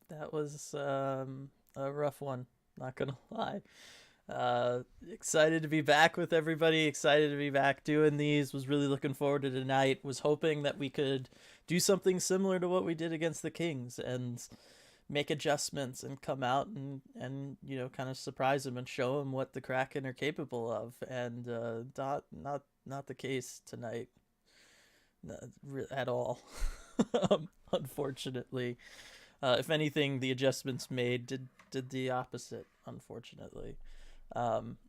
That was a rough one, not gonna lie. Excited to be back with everybody. Excited to be back doing these. Was really looking forward to tonight. Was hoping that we could do something similar to what we did against the Kings and make adjustments and come out and kind of surprise them and show them what the Kraken are capable of. And not the case tonight at all. Unfortunately, if anything, the adjustments made did the opposite. Unfortunately,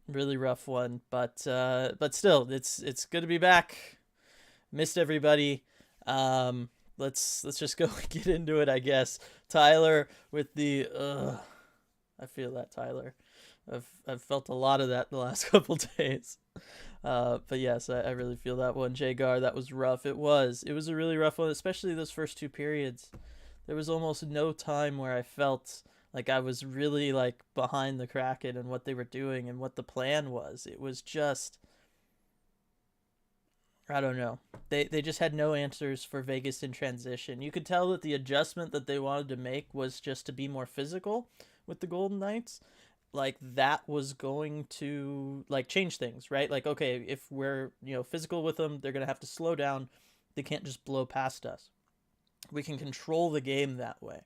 really rough one, but still, it's good to be back. Missed everybody. Let's just go get into it, I guess. Tyler with the I feel that, Tyler. I've felt a lot of that the last couple days. But yes, I really feel that one. Jagar, that was rough. It was a really rough one, especially those first two periods. There was almost no time where I felt like I was really like behind the Kraken and what they were doing and what the plan was. It was just, I don't know. They just had no answers for Vegas in transition. You could tell that the adjustment that they wanted to make was just to be more physical with the Golden Knights. Like that was going to like change things, right? Like okay, if we're, physical with them, they're going to have to slow down. They can't just blow past us. We can control the game that way.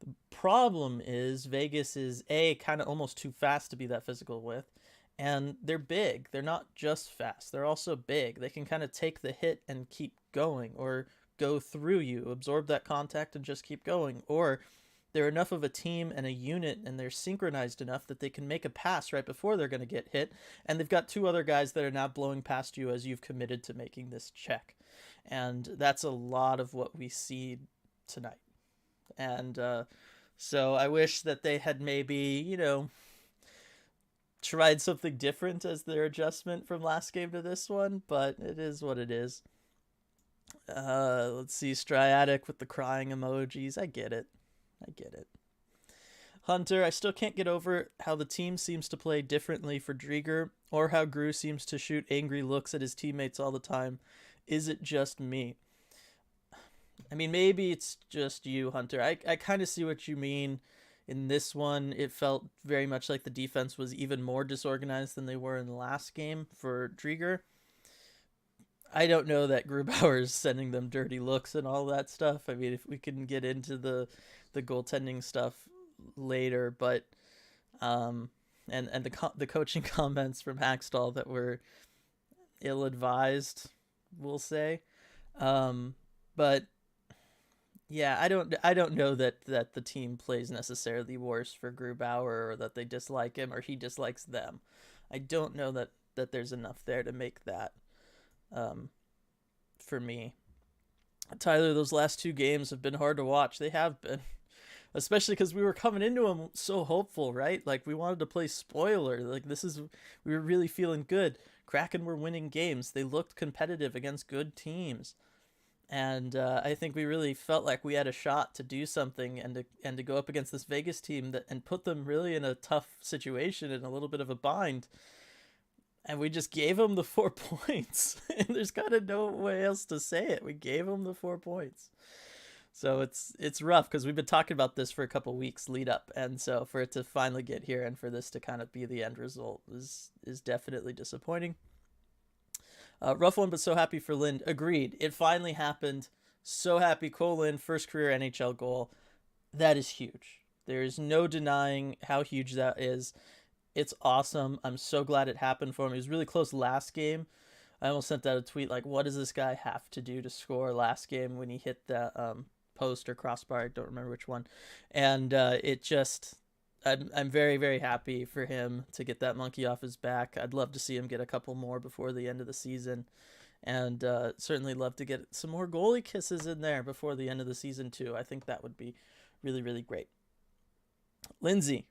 The problem is Vegas is a kind of almost too fast to be that physical with, and they're big. They're not just fast. They're also big. They can kind of take the hit and keep going, or go through you, absorb that contact and just keep going, or they're enough of a team and a unit and they're synchronized enough that they can make a pass right before they're going to get hit, and they've got two other guys that are now blowing past you as you've committed to making this check. And that's a lot of what we see tonight. And so I wish that they had maybe, tried something different as their adjustment from last game to this one, but it is what it is. Let's see, Striatic with the crying emojis. I get it. I get it. Hunter, I still can't get over how the team seems to play differently for Drieger, or how Gru seems to shoot angry looks at his teammates all the time. Is it just me? I mean, maybe it's just you, Hunter. I kind of see what you mean. In this one, it felt very much like the defense was even more disorganized than they were in the last game for Drieger. I don't know that Grubauer's sending them dirty looks and all that stuff. I mean, if we can get into the goaltending stuff later, but and the coaching comments from Hackstall that were ill advised, we'll say. But yeah, I don't know that the team plays necessarily worse for Grubauer, or that they dislike him or he dislikes them. I don't know that there's enough there to make that for me. Tyler, those last two games have been hard to watch. They have been, especially because we were coming into them so hopeful, right? Like we wanted to play spoiler. Like we were really feeling good. Kraken were winning games. They looked competitive against good teams. And I think we really felt like we had a shot to do something and to go up against this Vegas team and put them really in a tough situation and a little bit of a bind. And we just gave them the 4 points. And there's kind of no way else to say it. We gave them the 4 points. So it's rough because we've been talking about this for a couple weeks lead up, and so for it to finally get here and for this to kind of be the end result is definitely disappointing. Rough one, but so happy for Lind. Agreed. It finally happened. So happy. Cole Lind, first career NHL goal. That is huge. There is no denying how huge that is. It's awesome. I'm so glad it happened for him. He was really close last game. I almost sent out a tweet like, what does this guy have to do to score last game when he hit that post or crossbar? I don't remember which one. And it just... I'm very, very happy for him to get that monkey off his back. I'd love to see him get a couple more before the end of the season. And certainly love to get some more goalie kisses in there before the end of the season, too. I think that would be really, really great. Lindsay.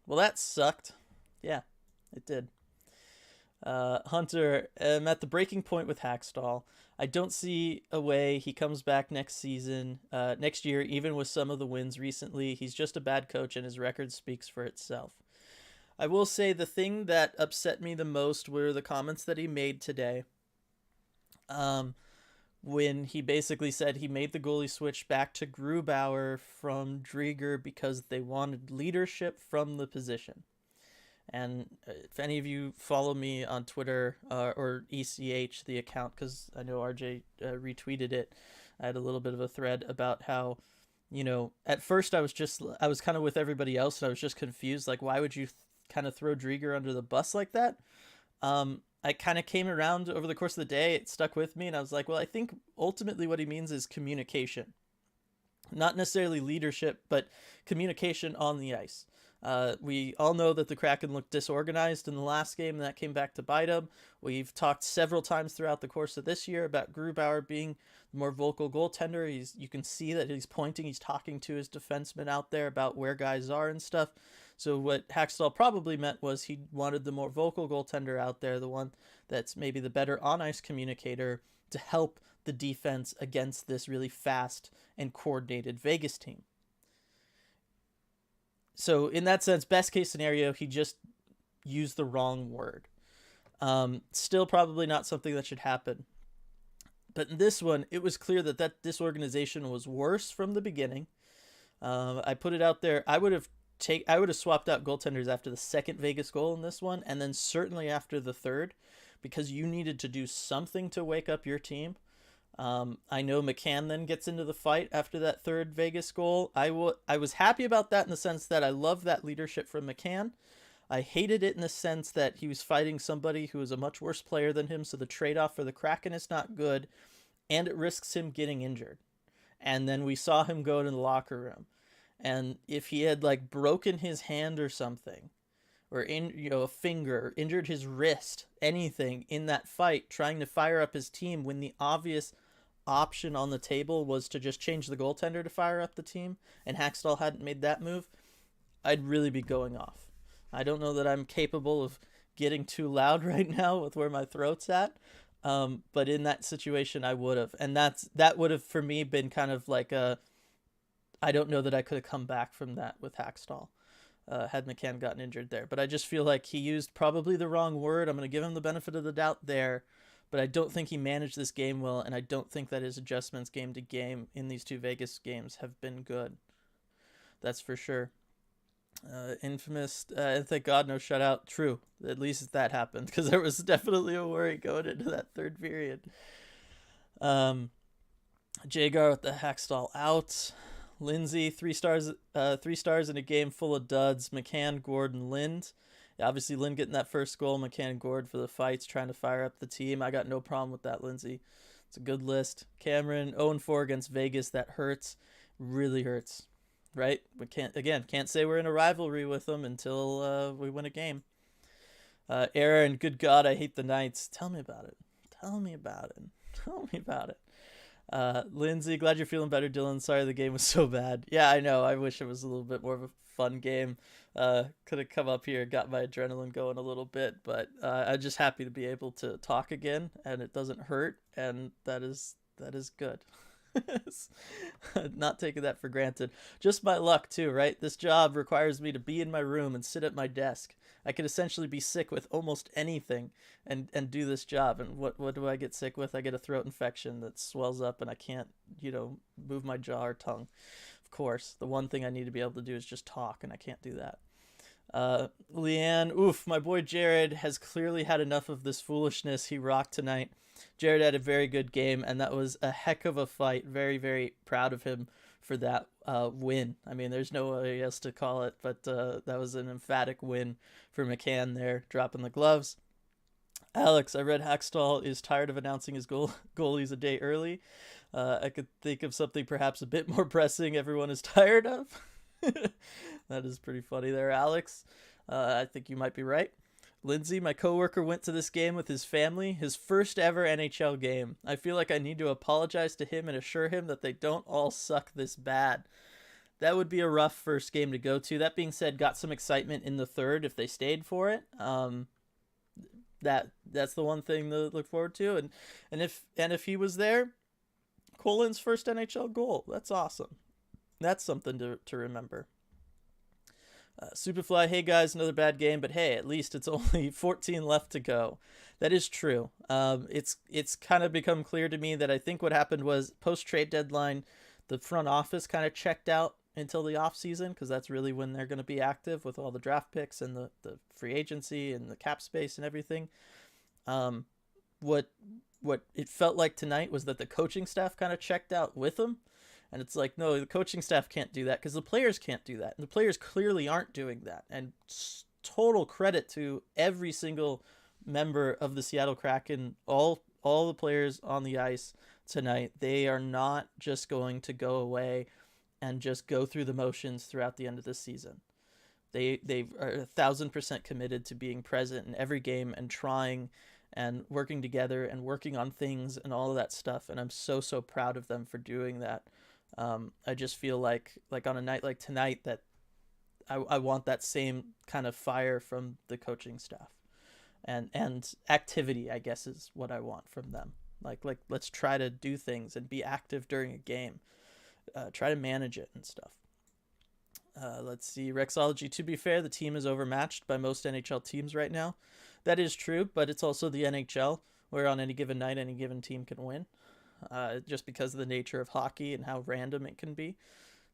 Well, that sucked. Yeah, it did. Hunter, I'm at the breaking point with Hackstall. I don't see a way he comes back next year, even with some of the wins recently. He's just a bad coach, and his record speaks for itself. I will say the thing that upset me the most were the comments that he made today, when he basically said he made the goalie switch back to Grubauer from Drieger because they wanted leadership from the position. And if any of you follow me on Twitter or ECH, the account, because I know RJ retweeted it, I had a little bit of a thread about how, at first I was kind of with everybody else, and I was just confused. Like, why would you kind of throw Drieger under the bus like that? I kind of came around over the course of the day. It stuck with me, and I was like, well, I think ultimately what he means is communication. Not necessarily leadership, but communication on the ice. We all know that the Kraken looked disorganized in the last game, and that came back to bite them. We've talked several times throughout the course of this year about Grubauer being the more vocal goaltender. You can see that he's pointing, he's talking to his defensemen out there about where guys are and stuff. So what Hackstall probably meant was he wanted the more vocal goaltender out there, the one that's maybe the better on-ice communicator to help the defense against this really fast and coordinated Vegas team. So in that sense, best case scenario, he just used the wrong word. Still probably not something that should happen. But in this one, it was clear that disorganization was worse from the beginning. I put it out there. I would have swapped out goaltenders after the second Vegas goal in this one, and then certainly after the third, because you needed to do something to wake up your team. I know McCann then gets into the fight after that third Vegas goal. I was happy about that in the sense that I love that leadership from McCann. I hated it in the sense that he was fighting somebody who was a much worse player than him, so the trade-off for the Kraken is not good, and it risks him getting injured. And then we saw him go to the locker room. And if he had broken his hand or something, or a finger, injured his wrist, anything in that fight, trying to fire up his team when the obvious option on the table was to just change the goaltender to fire up the team, and Hackstall hadn't made that move, I'd really be going off. I don't know that I'm capable of getting too loud right now with where my throat's at, but in that situation I would have, and that would have for me been kind of like I don't know that I could have come back from that with Hackstall had McCann gotten injured there. But I just feel like he used probably the wrong word. I'm going to give him the benefit of the doubt there, but I don't think he managed this game well, and I don't think that his adjustments game to game in these two Vegas games have been good. That's for sure. Infamous, thank God no shutout. True, at least that happened, because there was definitely a worry going into that third period. Jagar with the Hackstall out. Lindsay, 3 stars in a game full of duds. McCann, Gordon, Lind. Yeah, obviously, Lind getting that first goal. McCann, Gord for the fights, trying to fire up the team. I got no problem with that, Lindsay. It's a good list. Cameron, 0-4 against Vegas. That hurts. Really hurts. Right? We can't say we're in a rivalry with them until we win a game. Aaron, good God, I hate the Knights. Tell me about it. Lindsay, glad you're feeling better, Dylan. Sorry the game was so bad. Yeah, I know. I wish it was a little bit more of a fun game. Could have come up here, got my adrenaline going a little bit, but I'm just happy to be able to talk again, and it doesn't hurt, and that is good. Not taking that for granted. Just my luck too, right? This job requires me to be in my room and sit at my desk. I could essentially be sick with almost anything and do this job. And what do I get sick with? I get a throat infection that swells up and I can't, move my jaw or tongue. Of course, the one thing I need to be able to do is just talk, and I can't do that. Leanne, my boy Jared has clearly had enough of this foolishness. He rocked tonight. Jared had a very good game, and that was a heck of a fight. Very, very proud of him for that win. I mean, there's no way else to call it, but that was an emphatic win for McCann there, dropping the gloves. Alex, I read Hackstall is tired of announcing his goalies a day early. I could think of something perhaps a bit more pressing everyone is tired of. That is pretty funny there, Alex. I think you might be right. Lindsay, my coworker, went to this game with his family, his first ever NHL game. I feel like I need to apologize to him and assure him that they don't all suck this bad. That would be a rough first game to go to. That being said, got some excitement in the third if they stayed for it. That's the one thing to look forward to. And if he was there, Colin's first NHL goal. That's awesome. That's something to remember. Superfly, hey guys, another bad game, but hey, at least it's only 14 left to go. That is true. It's kind of become clear to me that I think what happened was post trade deadline, the front office kind of checked out until the off season because that's really when they're going to be active with all the draft picks and the free agency and the cap space and everything. Um, what what it felt like tonight was that the coaching staff kind of checked out with them. And it's like, no, the coaching staff can't do that because the players can't do that. And the players clearly aren't doing that. And total credit to every single member of the Seattle Kraken, all the players on the ice tonight. They are not just going to go away and just go through the motions throughout the end of the season. They are 1,000% committed to being present in every game and trying and working together and working on things and all of that stuff. And I'm so proud of them for doing that. I just feel like on a night like tonight that I want that same kind of fire from the coaching staff and activity, I guess, is what I want from them. Like let's try to do things and be active during a game. Try to manage it and stuff. Let's see. Rexology, to be fair, the team is overmatched by most NHL teams right now. That is true, but it's also the NHL where on any given night, any given team can win. Just because of the nature of hockey and how random it can be.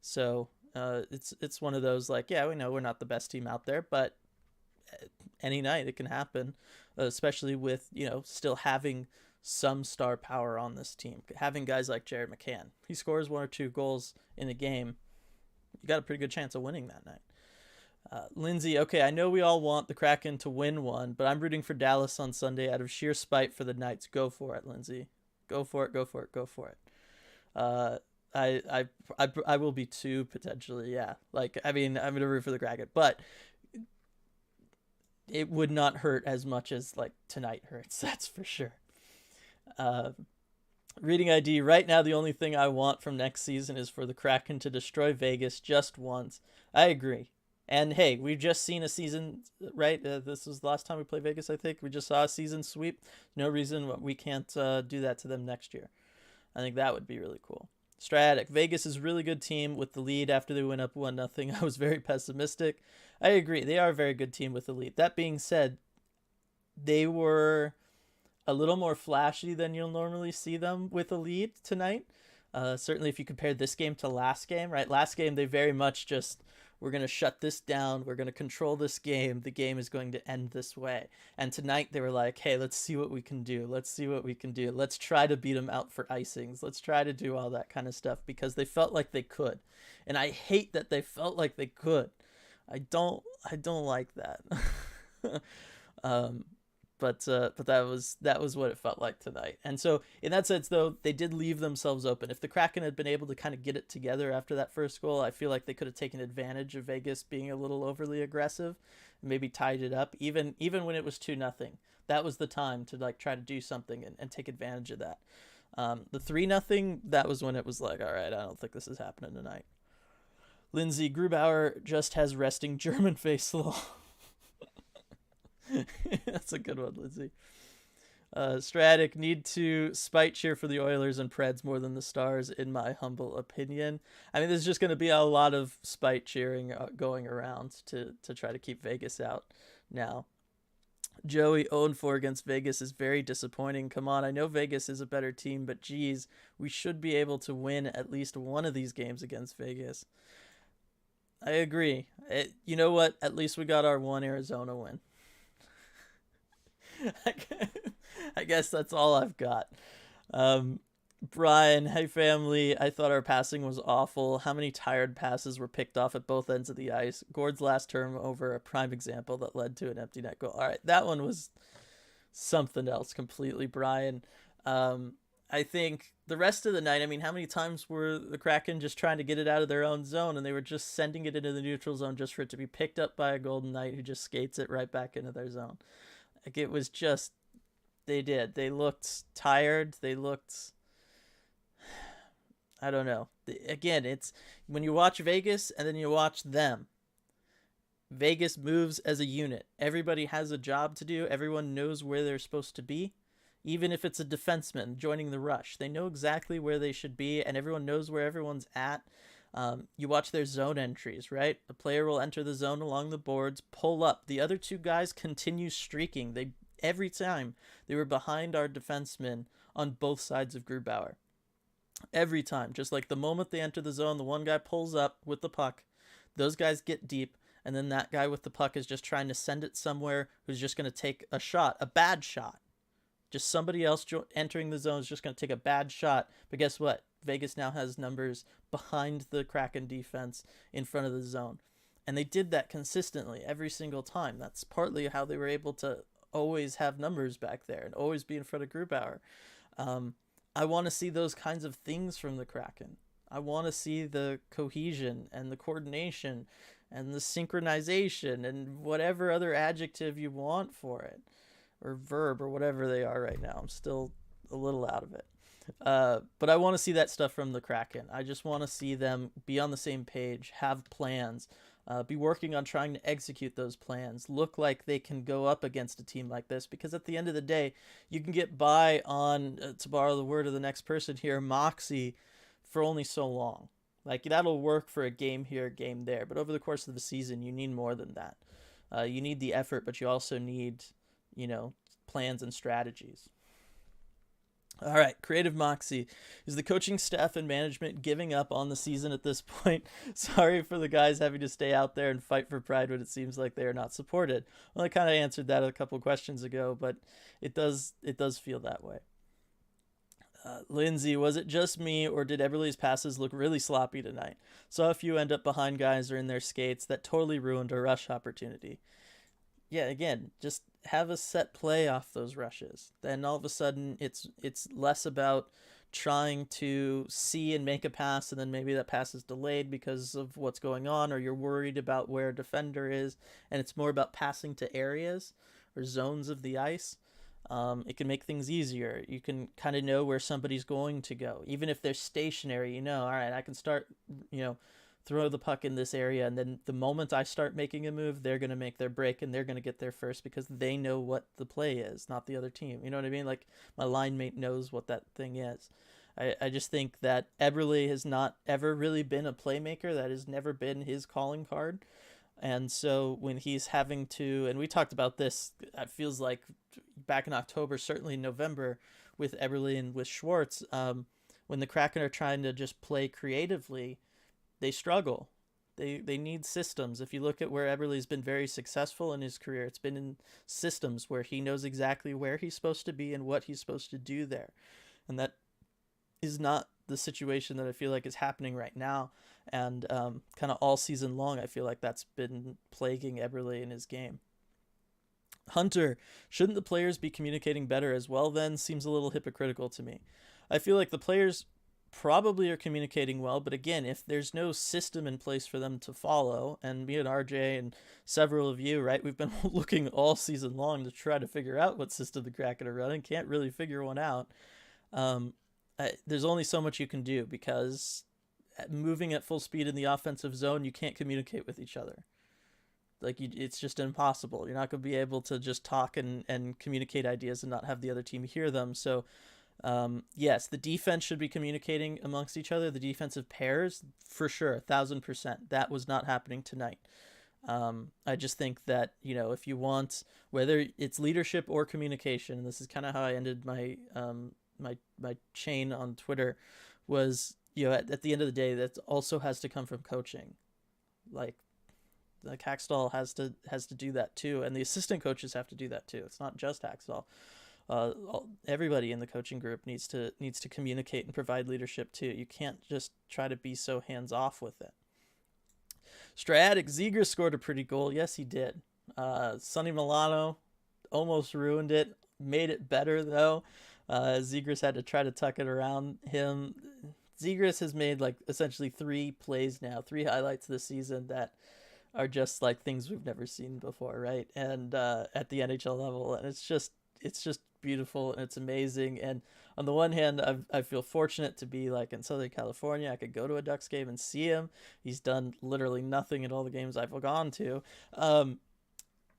So it's one of those like, yeah, we know we're not the best team out there, but any night it can happen, especially with, still having some star power on this team. Having guys like Jared McCann. He scores 1 or 2 goals in a game. You got a pretty good chance of winning that night. Lindsay, okay, I know we all want the Kraken to win one, but I'm rooting for Dallas on Sunday out of sheer spite for the Knights. Go for it, Lindsay. Go for it. I will be too, potentially, yeah. Like, I mean, I'm gonna root for the Kraken, but it would not hurt as much as like tonight hurts. That's for sure. Reading ID, right now the only thing I want from next season is for the Kraken to destroy Vegas just once. I agree. And hey, we've just seen a season, right? This was the last time we played Vegas, I think. We just saw a season sweep. No reason we can't do that to them next year. I think that would be really cool. Stratic, Vegas is a really good team with the lead after they went up 1-0. I was very pessimistic. I agree. They are a very good team with the lead. That being said, they were a little more flashy than you'll normally see them with a lead tonight. Certainly if you compare this game to last game, right? Last game, they very much just, we're going to shut this down. We're going to control this game. The game is going to end this way. And tonight they were like, hey, let's see what we can do. Let's try to beat them out for icings. Let's try to do all that kind of stuff because they felt like they could. And I hate that they felt like they could. I don't like that. But that was what it felt like tonight. And so in that sense, though, they did leave themselves open. If the Kraken had been able to kind of get it together after that first goal, I feel like they could have taken advantage of Vegas being a little overly aggressive, and maybe tied it up. Even when it was 2-0, that was the time to like try to do something and take advantage of that. The 3-0, that was when it was like, all right, I don't think this is happening tonight. Lindsay, Grubauer just has resting German face law. That's a good one, Lindsay. Stratic, need to spite cheer for the Oilers and Preds more than the Stars, in my humble opinion. I mean, there's just going to be a lot of spite cheering going around to try to keep Vegas out now. Joey, 0-4 against Vegas is very disappointing. Come on, I know Vegas is a better team, but geez, we should be able to win at least one of these games against Vegas. I agree. You know what? At least we got our one Arizona win. I guess that's all I've got. Brian, hey family, I thought our passing was awful. How many tired passes were picked off at both ends of the ice? Gord's last turnover, a prime example that led to an empty net goal. All right, that one was something else completely, Brian. I think the rest of the night, I mean, how many times were the Kraken just trying to get it out of their own zone and they were just sending it into the neutral zone just for it to be picked up by a Golden Knight who just skates it right back into their zone? Like, it was just, they looked tired. They looked, I don't know. Again, it's when you watch Vegas and then you watch them. Vegas moves as a unit. Everybody has a job to do. Everyone knows where they're supposed to be. Even if it's a defenseman joining the rush, they know exactly where they should be and everyone knows where everyone's at. You watch their zone entries, right? A player will enter the zone along the boards, pull up. The other two guys continue streaking. They every time they were behind our defensemen on both sides of Grubauer. Every time, just like the moment they enter the zone, the one guy pulls up with the puck. Those guys get deep, and then that guy with the puck is just trying to send it somewhere who's just going to take a shot, a bad shot. Just somebody else entering the zone is just going to take a bad shot. But guess what? Vegas now has numbers behind the Kraken defense in front of the zone. And they did that consistently every single time. That's partly how they were able to always have numbers back there and always be in front of Grubauer. I want to see those kinds of things from the Kraken. I want to see the cohesion and the coordination and the synchronization and whatever other adjective you want for it, or verb, or whatever they are right now. I'm still a little out of it. But I want to see that stuff from the Kraken. I just want to see them be on the same page, have plans, be working on trying to execute those plans, look like they can go up against a team like this, because at the end of the day, you can get by on, to borrow the word of the next person here, moxie, for only so long. Like, that'll work for a game here, a game there, but over the course of the season, you need more than that. You need the effort, but you also need, plans and strategies. All right, Creative Moxie. Is the coaching staff and management giving up on the season at this point? Sorry for the guys having to stay out there and fight for pride when it seems like they are not supported. Well, I kind of answered that a couple questions ago, but it does feel that way. Lindsay, was it just me, or did Eberle's passes look really sloppy tonight? Saw a few end up behind guys or in their skates. That totally ruined a rush opportunity. Yeah, again, just have a set play off those rushes. Then all of a sudden, it's less about trying to see and make a pass, and then maybe that pass is delayed because of what's going on, or you're worried about where a defender is, and it's more about passing to areas or zones of the ice. It can make things easier. You can kind of know where somebody's going to go. Even if they're stationary, all right, I can start, throw the puck in this area, and then the moment I start making a move, they're going to make their break, and they're going to get there first because they know what the play is, not the other team. You know what I mean? Like, my line mate knows what that thing is. I just think that Eberle has not ever really been a playmaker. That has never been his calling card. And so when he's having to, and we talked about this, it feels like back in October, certainly November, with Eberle and with Schwartz, when the Kraken are trying to just play creatively, they struggle. They need systems. If you look at where Eberle's been very successful in his career, it's been in systems where he knows exactly where he's supposed to be and what he's supposed to do there. And that is not the situation that I feel like is happening right now. And kind of all season long, I feel like that's been plaguing Eberle in his game. Hunter, shouldn't the players be communicating better as well then? Seems a little hypocritical to me. I feel like the players probably are communicating well, but again, if there's no system in place for them to follow, and me and RJ and several of you, right, we've been looking all season long to try to figure out what system the Kraken are running, can't really figure one out. There's only so much you can do, because moving at full speed in the offensive zone, you can't communicate with each other. Like, it's just impossible. You're not going to be able to just talk and communicate ideas and not have the other team hear them. So, yes, the defense should be communicating amongst each other. The defensive pairs, for sure, 1,000%. That was not happening tonight. I just think that, if you want, whether it's leadership or communication, and this is kind of how I ended my my chain on Twitter, was, at the end of the day, that also has to come from coaching. Like Hackstall has to do that too, and the assistant coaches have to do that too. It's not just Hackstall. Everybody in the coaching group needs to communicate and provide leadership too. You can't just try to be so hands off with it. Stratic Zegras scored a pretty goal. Yes, he did. Sonny Milano almost ruined it. Made it better though. Zegras had to try to tuck it around him. Zegras has made essentially 3 plays now, 3 highlights this season that are just like things we've never seen before, right? And at the NHL level, and it's just beautiful and it's amazing. And on the one hand, I feel fortunate to be in Southern California. I could go to a Ducks game and see him. He's done literally nothing in all the games I've gone to.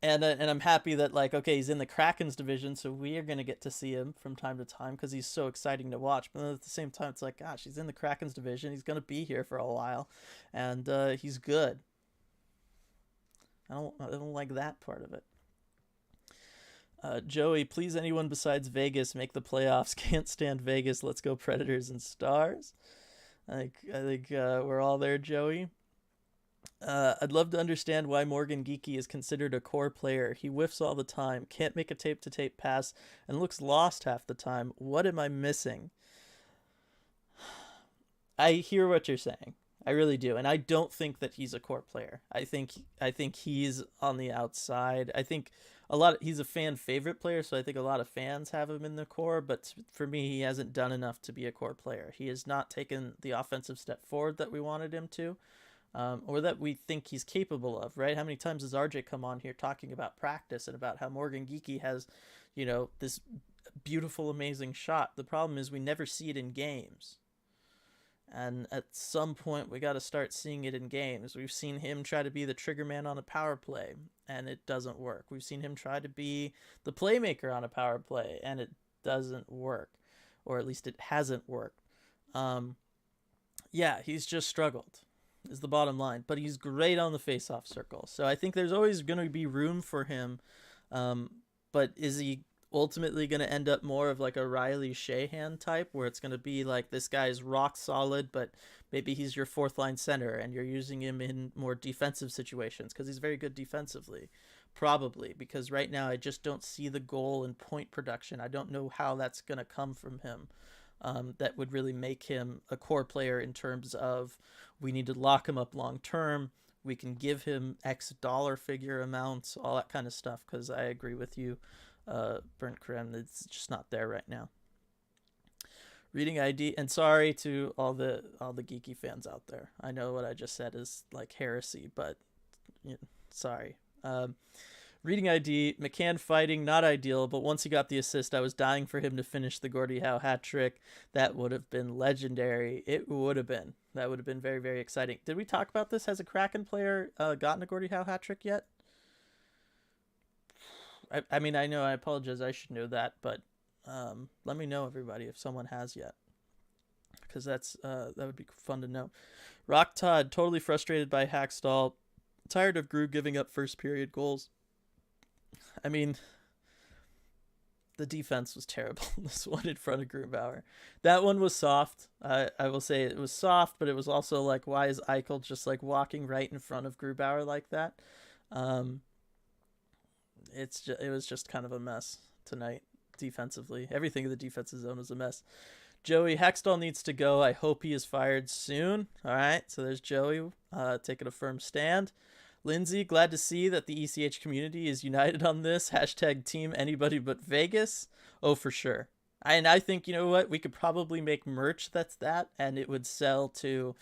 And I'm happy that, like, okay, he's in the Kraken's division, so we are gonna get to see him from time to time because he's so exciting to watch. But then at the same time, it's like, gosh, he's in the Kraken's division. He's gonna be here for a while, and he's good. I don't like that part of it. Joey, please, anyone besides Vegas make the playoffs. Can't stand Vegas. Let's go Predators and Stars. I think we're all there, Joey. I'd love to understand why Morgan Geeky is considered a core player. He whiffs all the time, can't make a tape-to-tape pass, and looks lost half the time. What am I missing? I hear what you're saying. I really do, and I don't think that he's a core player. I think he's on the outside. I think he's a fan favorite player, so I think a lot of fans have him in the core. But for me, he hasn't done enough to be a core player. He has not taken the offensive step forward that we wanted him to. Or that we think he's capable of, right? How many times has RJ come on here talking about practice and about how Morgan Geeky has, this beautiful, amazing shot? The problem is we never see it in games. And at some point, we got to start seeing it in games. We've seen him try to be the trigger man on a power play, and it doesn't work. We've seen him try to be the playmaker on a power play, and it doesn't work. Or at least it hasn't worked. Yeah, he's just struggled, is the bottom line. But he's great on the face-off circle. So I think there's always going to be room for him. But is he ultimately going to end up more of like a Riley Shahan type, where it's going to be like this guy's rock solid, but maybe he's your fourth line center and you're using him in more defensive situations because he's very good defensively? Probably, because right now I just don't see the goal and point production. I don't know how that's going to come from him. That would really make him a core player in terms of we need to lock him up long term. We can give him X dollar figure amounts, all that kind of stuff, because I agree with you, Burnt Creme, it's just not there right now. Reading ID, and sorry to all the geeky fans out there. I know what I just said is like heresy, but sorry. Reading ID, McCann fighting, not ideal, but once he got the assist, I was dying for him to finish the Gordie Howe hat trick. That would have been legendary. It would have been. That would have been very, very exciting. Did we talk about this? Has a Kraken player gotten a Gordie Howe hat trick yet? I mean, I know, I apologize, I should know that, but let me know, everybody, if someone has yet, because that would be fun to know. Rock Todd, totally frustrated by Hackstall, tired of Grew giving up first period goals. I mean, the defense was terrible in this one in front of Grubauer. That one was soft. I will say it was soft, but it was also like, why is Eichel just like walking right in front of Grubauer like that? It was just kind of a mess tonight defensively. Everything in the defensive zone was a mess. Joey, Hextall needs to go. I hope he is fired soon. All right, so there's Joey taking a firm stand. Lindsay, glad to see that the ECH community is united on this. # team anybody but Vegas. Oh, for sure. And I think, you know what? We could probably make merch that's that, and it would sell to,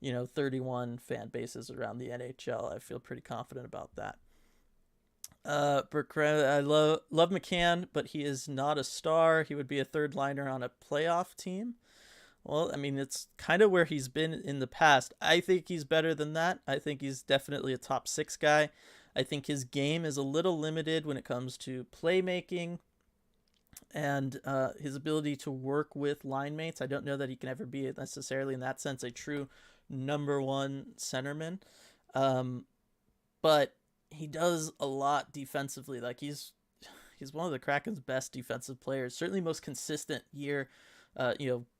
31 fan bases around the NHL. I feel pretty confident about that. I love McCann, but he is not a star. He would be a third liner on a playoff team. Well, I mean, it's kind of where he's been in the past. I think he's better than that. I think he's definitely a top 6 guy. I think his game is a little limited when it comes to playmaking and his ability to work with line mates. I don't know that he can ever be necessarily in that sense a true number 1 centerman. But he does a lot defensively. Like he's one of the Kraken's best defensive players, certainly most consistent year,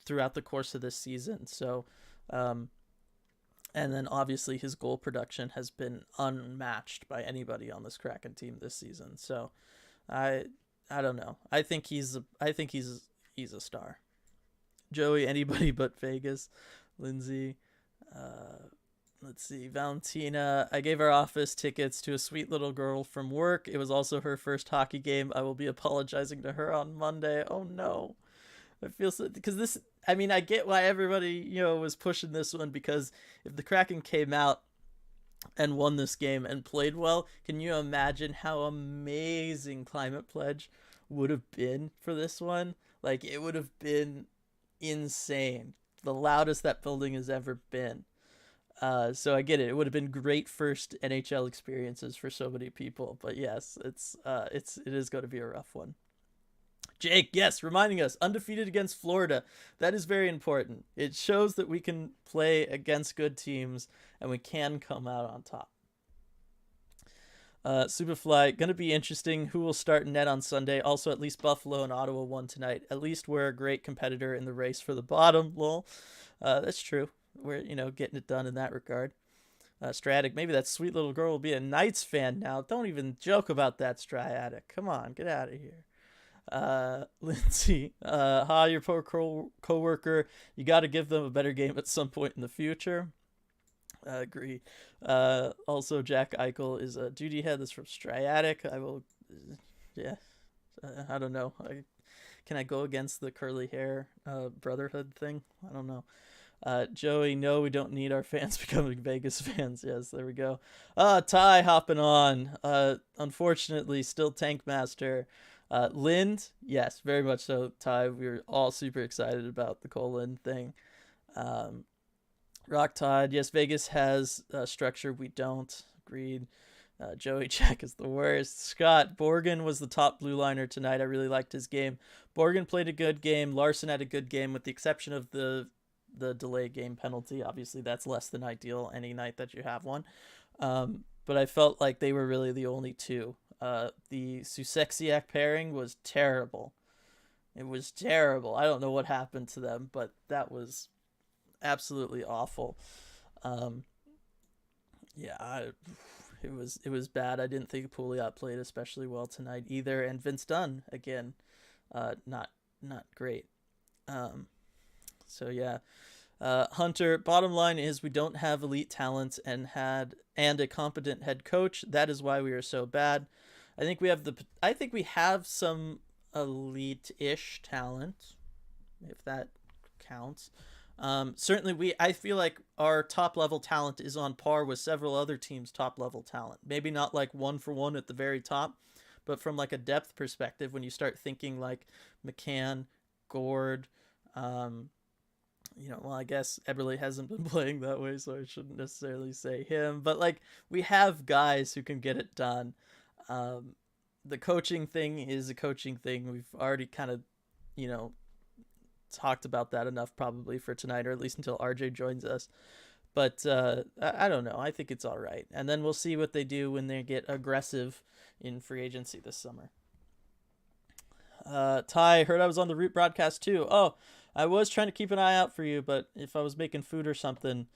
throughout the course of this season. So, and then obviously his goal production has been unmatched by anybody on this Kraken team this season. So, I don't know. I think he's a star. Joey, anybody but Vegas. Lindsay, let's see. Valentina, I gave our office tickets to a sweet little girl from work. It was also her first hockey game. I will be apologizing to her on Monday. Oh no. I feel so, because this, I mean, I get why everybody, was pushing this one, because if the Kraken came out and won this game and played well, can you imagine how amazing Climate Pledge would have been for this one? Like, it would have been insane. The loudest that building has ever been. So I get it. It would have been great first NHL experiences for so many people. But yes, it is going to be a rough one. Jake, yes, reminding us undefeated against Florida. That is very important. It shows that we can play against good teams and we can come out on top. Superfly, gonna be interesting. Who will start net on Sunday? Also, at least Buffalo and Ottawa won tonight. At least we're a great competitor in the race for the bottom. Lol. That's true. We're getting it done in that regard. Stratic, maybe that sweet little girl will be a Knights fan now. Don't even joke about that, Stratic. Come on, get out of here. Lindsay, hi, your poor co-worker. You got to give them a better game at some point in the future. Agree. Also, Jack Eichel is a duty head. That's from Striatic. I will, yeah. I don't know. Can I go against the curly hair brotherhood thing? I don't know. Joey, no, we don't need our fans becoming Vegas fans. Yes, there we go. Ty hopping on. Unfortunately, still Tank Master. Lind, yes, very much so. Ty, we were all super excited about the Cole Lind thing. Rock Tide, yes, Vegas has structure. We don't. Agreed. Joey Check is the worst. Scott, Borgen was the top blue liner tonight. I really liked his game. Borgen played a good game. Larson had a good game, with the exception of the delay game penalty. Obviously, that's less than ideal any night that you have one. But I felt like they were really the only two. The Susexiak pairing was terrible. It was terrible. I don't know what happened to them, but that was absolutely awful. It was bad. I didn't think Pouliot played especially well tonight either, and Vince Dunn again, not great. So yeah. Hunter, bottom line is we don't have elite talent and a competent head coach. That is why we are so bad. I think we have some elite-ish talent, if that counts. Certainly I feel like our top level talent is on par with several other teams' top level talent. Maybe not like one for one at the very top, but from like a depth perspective, when you start thinking like McCann, Gord, well, I guess Eberle hasn't been playing that way, so I shouldn't necessarily say him, but like we have guys who can get it done. The coaching thing is a coaching thing. We've already kind of, talked about that enough probably for tonight, or at least until RJ joins us. But I don't know. I think it's all right. And then we'll see what they do when they get aggressive in free agency this summer. Ty, heard I was on the Root broadcast too. Oh, I was trying to keep an eye out for you, but if I was making food or something,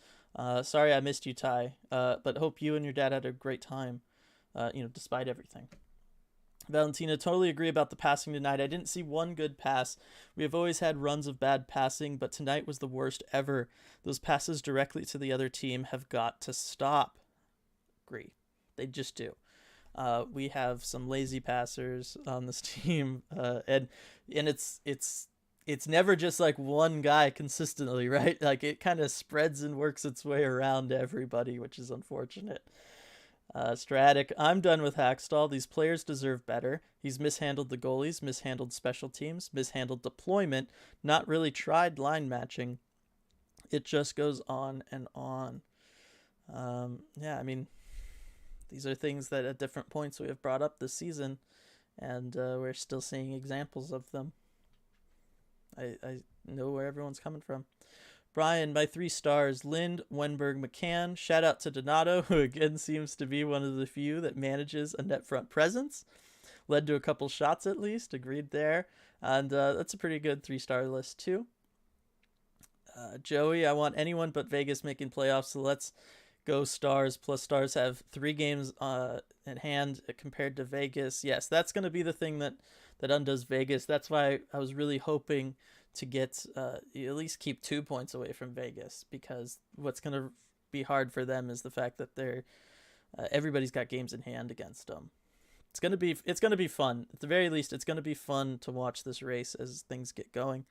sorry I missed you, Ty. But hope you and your dad had a great time, despite everything. Valentina, totally agree about the passing tonight. I didn't see one good pass. We have always had runs of bad passing, but tonight was the worst ever. Those passes directly to the other team have got to stop. Agree. They just do. We have some lazy passers on this team, and it's never just like one guy consistently, right? Like it kind of spreads and works its way around everybody, which is unfortunate. Stratic, I'm done with Hackstall. These players deserve better. He's mishandled the goalies, mishandled special teams, mishandled deployment, not really tried line matching. It just goes on and on. I mean, these are things that at different points we have brought up this season, and we're still seeing examples of them. I know where everyone's coming from. Brian, my 3 stars, Lind, Wenberg, McCann. Shout out to Donato, who again seems to be one of the few that manages a net front presence. Led to a couple shots at least, agreed there. And that's a pretty good 3-star list too. Joey, I want anyone but Vegas making playoffs, so let's go Stars. Plus Stars have 3 games at hand compared to Vegas. Yes, that's going to be the thing that undoes Vegas. That's why I was really hoping to get at least keep 2 points away from Vegas, because what's going to be hard for them is the fact that they're everybody's got games in hand against them. It's going to be fun. At the very least, it's going to be fun to watch this race as things get going.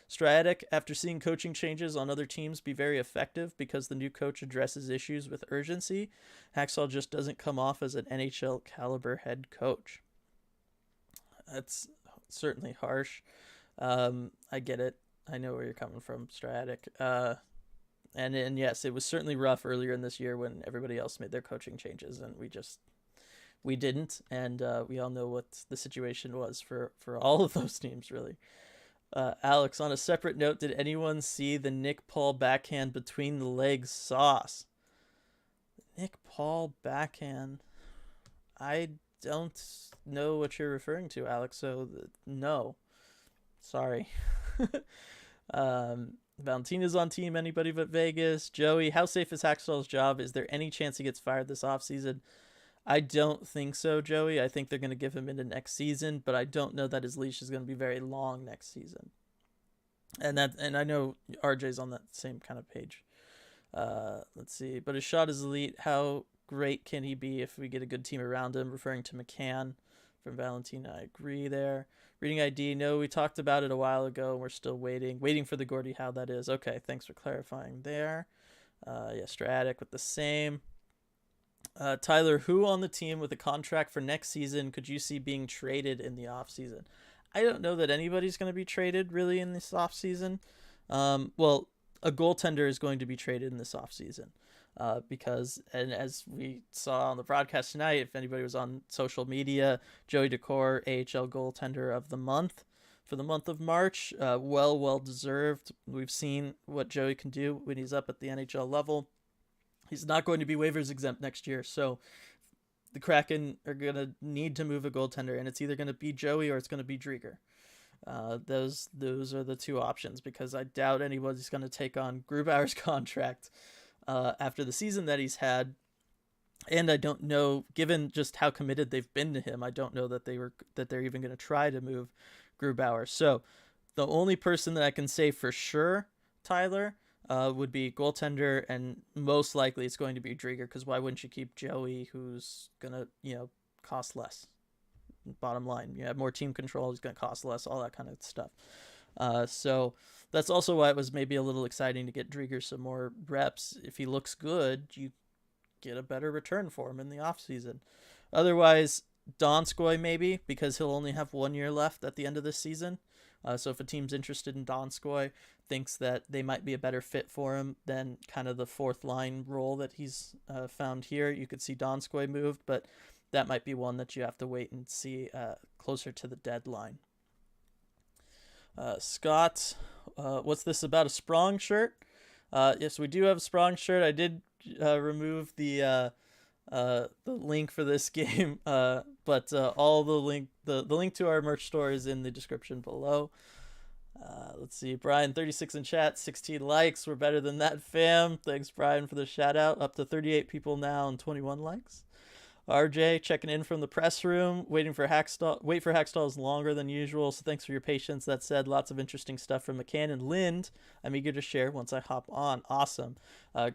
Stratic, after seeing coaching changes on other teams be very effective because the new coach addresses issues with urgency, Hacksaw just doesn't come off as an NHL caliber head coach. That's certainly harsh. I get it. I know where you're coming from, Stratic. And yes, it was certainly rough earlier in this year when everybody else made their coaching changes, and we didn't, and we all know what the situation was for all of those teams, really. Alex, on a separate note, did anyone see the Nick Paul backhand between the legs sauce? Nick Paul backhand. I don't know what you're referring to, Alex. So no, sorry. Valentina's on team anybody but Vegas. Joey, how safe is Hackstall's job? Is there any chance he gets fired this offseason? I don't think so, Joey. I think they're going to give him into next season, but I don't know that his leash is going to be very long next season. And I know RJ's on that same kind of page. Let's see. But his shot is elite. How great can he be if we get a good team around him? Referring to McCann from Valentina. I agree there. Reading ID. No, we talked about it a while ago, and we're still waiting for the Gordie how that is. Okay, thanks for clarifying there. Stratic with the same. Tyler, who on the team with a contract for next season could you see being traded in the offseason? I don't know that anybody's going to be traded really in this offseason. Well, a goaltender is going to be traded in this offseason because, and as we saw on the broadcast tonight, if anybody was on social media, Joey Decor, AHL goaltender of the month for the month of March. Well deserved. We've seen what Joey can do when he's up at the NHL level. He's not going to be waivers exempt next year, so the Kraken are going to need to move a goaltender, and it's either going to be Joey or it's going to be Drieger. Those are the two options, because I doubt anybody's going to take on Grubauer's contract after the season that he's had, and I don't know, given just how committed they've been to him, I don't know that they're even going to try to move Grubauer. So the only person that I can say for sure, Tyler, would be goaltender, and most likely it's going to be Drieger, because why wouldn't you keep Joey, who's gonna cost less? Bottom line, you have more team control, he's gonna cost less, all that kind of stuff. So that's also why it was maybe a little exciting to get Drieger some more reps. If he looks good, you get a better return for him in the offseason. Otherwise, Donskoy maybe, because he'll only have 1 year left at the end of this season. So if a team's interested in Donskoy, thinks that they might be a better fit for him than kind of the fourth line role that he's found here, you could see Donskoy moved, but that might be one that you have to wait and see closer to the deadline. Scott, what's this about a Sprong shirt? Yes, we do have a Sprong shirt. I did remove the link for this game, but all the link to our merch store is in the description below. Let's see, Brian 36 in chat, 16 likes. We're better than that, fam. Thanks, Brian, for the shout out. Up to 38 people now and 21 likes. RJ checking in from the press room, wait for Hackstall is longer than usual, so thanks for your patience. That said, lots of interesting stuff from McCann and Lind. I'm eager to share once I hop on. Awesome.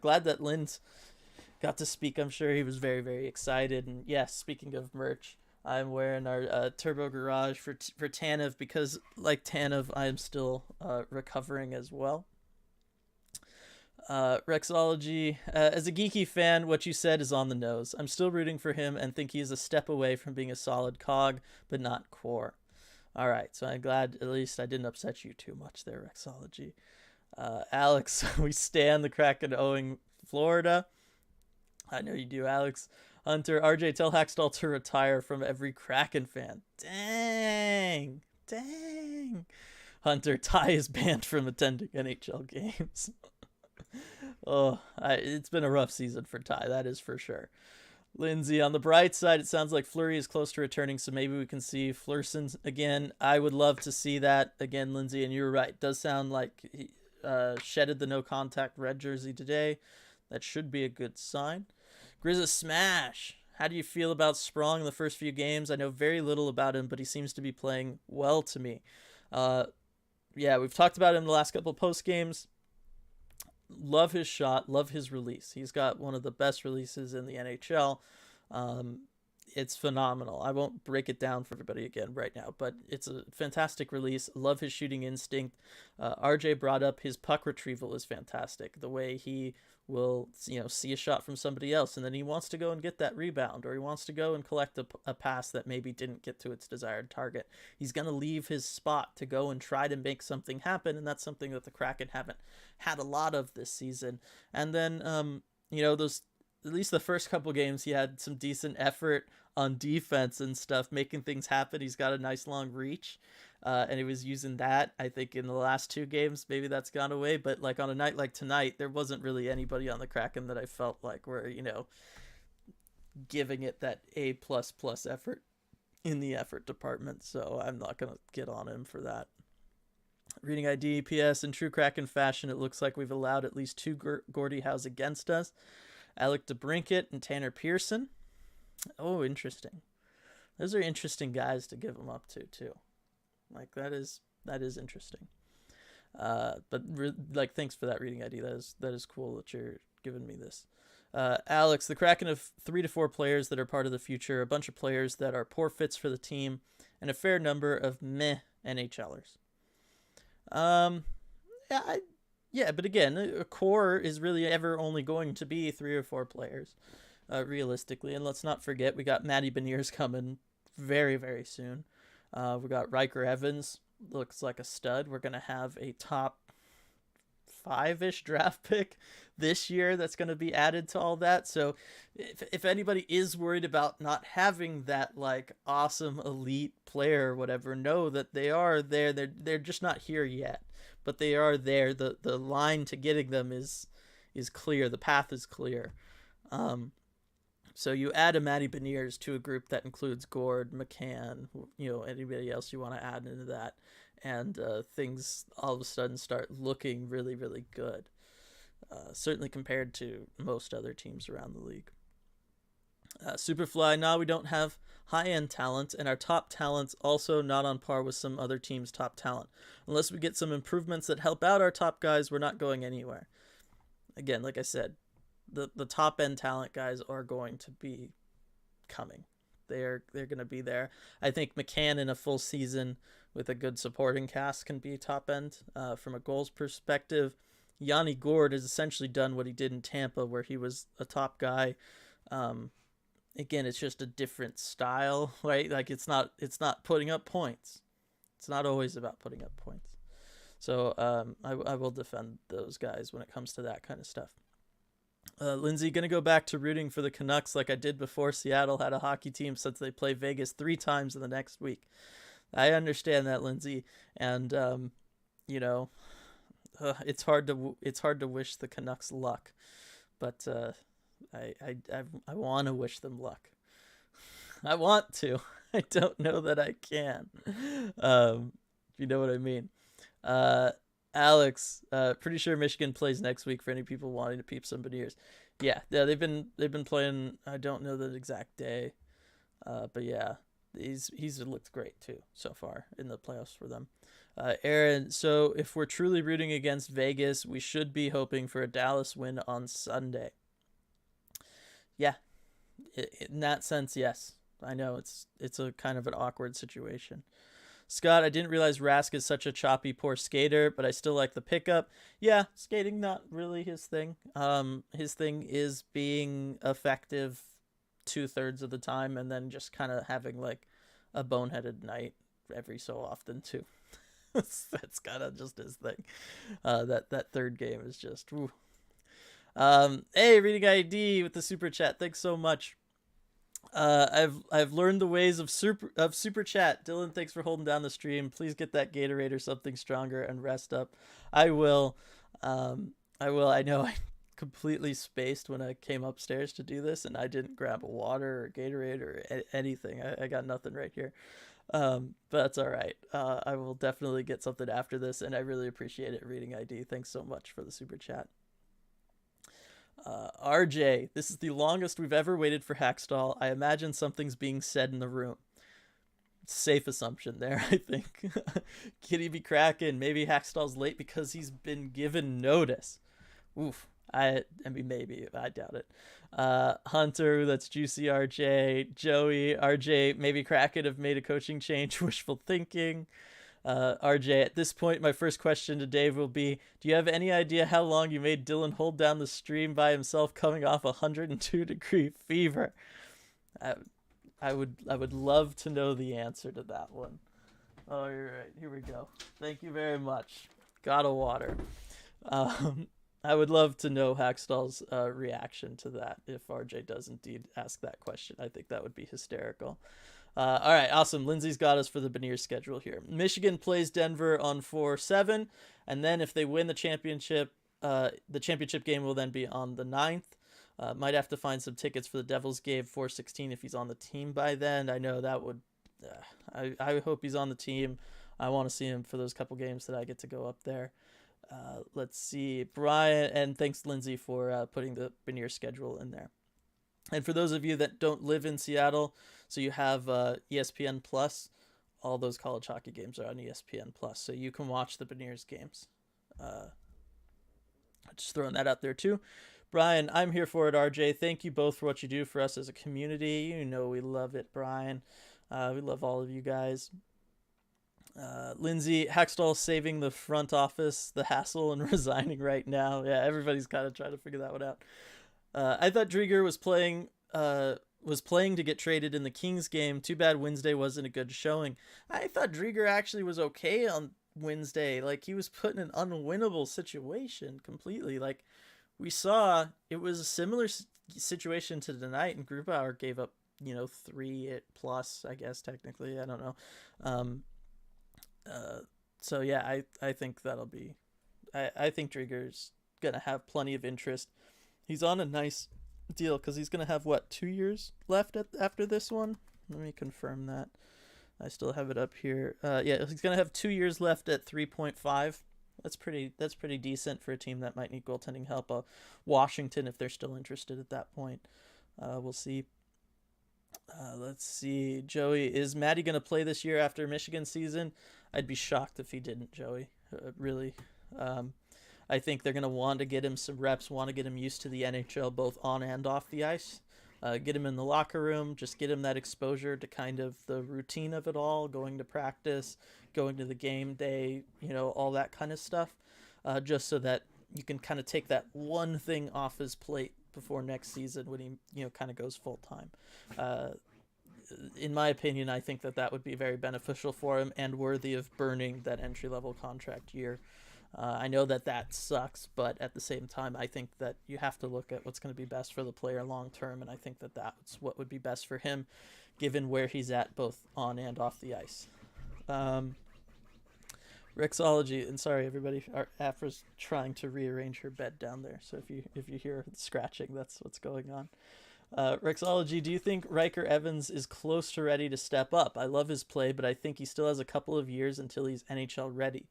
Glad that Lind got to speak. I'm sure he was very, very excited. And yes, speaking of merch, I'm wearing our Turbo Garage for Tanev, because like Tanev, I am still recovering as well. Rexology, as a geeky fan, what you said is on the nose. I'm still rooting for him and think he's a step away from being a solid cog, but not core. All right, so I'm glad at least I didn't upset you too much there, Rexology. Alex, we stand the Kraken owing Florida. I know you do, Alex. Hunter, RJ, tell Hackstall to retire from every Kraken fan. Dang. Hunter, Ty is banned from attending NHL games. It's been a rough season for Ty, that is for sure. Lindsay, on the bright side, it sounds like Fleury is close to returning, so maybe we can see Fleursson again. I would love to see that again, Lindsay, and you're right. It does sound like he shedded the no-contact red jersey today. That should be a good sign. Grizza Smash, how do you feel about Sprong in the first few games? I know very little about him, but he seems to be playing well to me. We've talked about him the last couple of post games. Love his shot, love his release. He's got one of the best releases in the NHL. it's phenomenal. I won't break it down for everybody again right now, but it's a fantastic release. Love his shooting instinct. RJ brought up his puck retrieval is fantastic. The way he will, see a shot from somebody else, and then he wants to go and get that rebound, or he wants to go and collect a pass that maybe didn't get to its desired target. He's going to leave his spot to go and try to make something happen, and that's something that the Kraken haven't had a lot of this season. And then, those, at least the first couple games, he had some decent effort on defense and stuff, making things happen. He's got a nice long reach, and he was using that. I think in the last 2 games, maybe that's gone away. But like on a night like tonight, there wasn't really anybody on the Kraken that I felt like were, giving it that A++ effort in the effort department. So I'm not going to get on him for that. Reading ID, PS, in true Kraken fashion, it looks like we've allowed at least 2 Gordie Howes against us. Alec DeBrincat and Tanner Pearson. Oh, interesting. Those are interesting guys to give them up to too. Like that is interesting. But thanks for that reading ID. That is cool that you're giving me this. Alex, the Kraken have 3 to 4 players that are part of the future, a bunch of players that are poor fits for the team, and a fair number of meh NHLers. But again, a core is really ever only going to be 3 or 4 players, realistically. And let's not forget, we got Matty Beniers coming very, very soon. We got Riker Evans, looks like a stud. We're going to have a top 5-ish draft pick this year that's going to be added to all that. So if anybody is worried about not having that like awesome elite player or whatever, know that they are there. They're just not here yet. But they are there. The line to getting them is clear. The path is clear. So you add a Matty Beniers to a group that includes Gord, McCann, anybody else you want to add into that, and things all of a sudden start looking really, really good. Certainly compared to most other teams around the league. Superfly, now we don't have high-end talent, and our top talent's also not on par with some other teams' top talent. Unless we get some improvements that help out our top guys, we're not going anywhere. Again, like I said, the top-end talent guys are going to be coming. They're going to be there. I think McCann in a full season with a good supporting cast can be top-end. From a goals perspective, Yanni Gourde has essentially done what he did in Tampa, where he was a top guy. Again, it's just a different style, right? Like it's not putting up points. It's not always about putting up points. So I will defend those guys when it comes to that kind of stuff. Lindsay, going to go back to rooting for the Canucks like I did before Seattle had a hockey team, since they play Vegas 3 times in the next week. I understand that, Lindsay, and it's hard to wish the Canucks luck, but I want to wish them luck. I want to. I don't know that I can. If you know what I mean. Alex, pretty sure Michigan plays next week for any people wanting to peep some Beniers. Yeah, they've been playing. I don't know the exact day, but yeah, he's looked great too so far in the playoffs for them. Aaron, so if we're truly rooting against Vegas, we should be hoping for a Dallas win on Sunday. Yeah, in that sense, yes. I know it's a kind of an awkward situation. Scott, I didn't realize Rask is such a choppy, poor skater, but I still like the pickup. Yeah, skating not really his thing. His thing is being effective 2/3 of the time, and then just kind of having like a boneheaded night every so often too. That's kind of just his thing. That third game is just. Woo. Hey, reading ID with the super chat. Thanks so much. I've learned the ways of super chat. Dylan, thanks for holding down the stream. Please get that Gatorade or something stronger and rest up. I will. I know I completely spaced when I came upstairs to do this, and I didn't grab a water or Gatorade or anything. I got nothing right here. But that's all right. I will definitely get something after this, and I really appreciate it, reading ID. Thanks so much for the super chat. RJ, this is the longest we've ever waited for Hackstall. I imagine something's being said in the room. Safe assumption there, I think. Kitty be Kraken. Maybe Hackstall's late because he's been given notice. Oof. I mean, maybe. I doubt it. Hunter, that's Juicy RJ. Joey, RJ, maybe Kraken have made a coaching change. Wishful thinking. RJ, at this point, my first question to Dave will be, do you have any idea how long you made Dylan hold down the stream by himself coming off 102-degree fever? I would love to know the answer to that one. All right, here we go. Thank you very much. Got a water. I would love to know Hackstall's reaction to that if RJ does indeed ask that question. I think that would be hysterical. All right, awesome. Lindsay's got us for the Beniers schedule here. Michigan plays Denver on 4/7, and then if they win the championship game will then be on the 9th. Might have to find some tickets for the Devils game 4/16 if he's on the team by then. I know that would. I hope he's on the team. I want to see him for those couple games that I get to go up there. Let's see, Brian, and thanks Lindsay for putting the Beniers schedule in there. And for those of you that don't live in Seattle, so you have ESPN Plus, all those college hockey games are on ESPN Plus, so you can watch the Beniers games. Just throwing that out there too. Brian, I'm here for it, RJ. Thank you both for what you do for us as a community. You know we love it, Brian. We love all of you guys. Lindsay, Hackstall saving the front office, the hassle, and resigning right now. Yeah, everybody's kind of trying to figure that one out. I thought Drieger was playing to get traded in the Kings game. Too bad Wednesday wasn't a good showing. I thought Drieger actually was okay on Wednesday. Like, he was put in an unwinnable situation completely. Like, we saw it was a similar situation to tonight, and Grubauer gave up, 3 plus, I guess, technically. I don't know. So yeah, I think that'll be, I think Drieger's gonna have plenty of interest. He's on a nice deal because he's gonna have 2 years left after this one. Let me confirm that. I still have it up here. Yeah, he's gonna have 2 years left at 3.5. That's pretty decent for a team that might need goaltending help. Washington, if they're still interested at that point, we'll see. Let's see, Joey, is Maddie gonna play this year after Michigan season? I'd be shocked if he didn't, Joey. Really. I think they're going to want to get him some reps, want to get him used to the NHL both on and off the ice. Get him in the locker room, just get him that exposure to kind of the routine of it all, going to practice, going to the game day, all that kind of stuff, just so that you can kind of take that one thing off his plate before next season when he, kind of goes full time. In my opinion, I think that would be very beneficial for him and worthy of burning that entry-level contract year. I know that sucks, but at the same time, I think that you have to look at what's going to be best for the player long-term, and I think that's what would be best for him, given where he's at both on and off the ice. Rexology, and sorry everybody, our Afra's trying to rearrange her bed down there, so if you hear scratching, that's what's going on. Rexology, do you think Riker Evans is close to ready to step up? I love his play, but I think he still has a couple of years until he's NHL ready.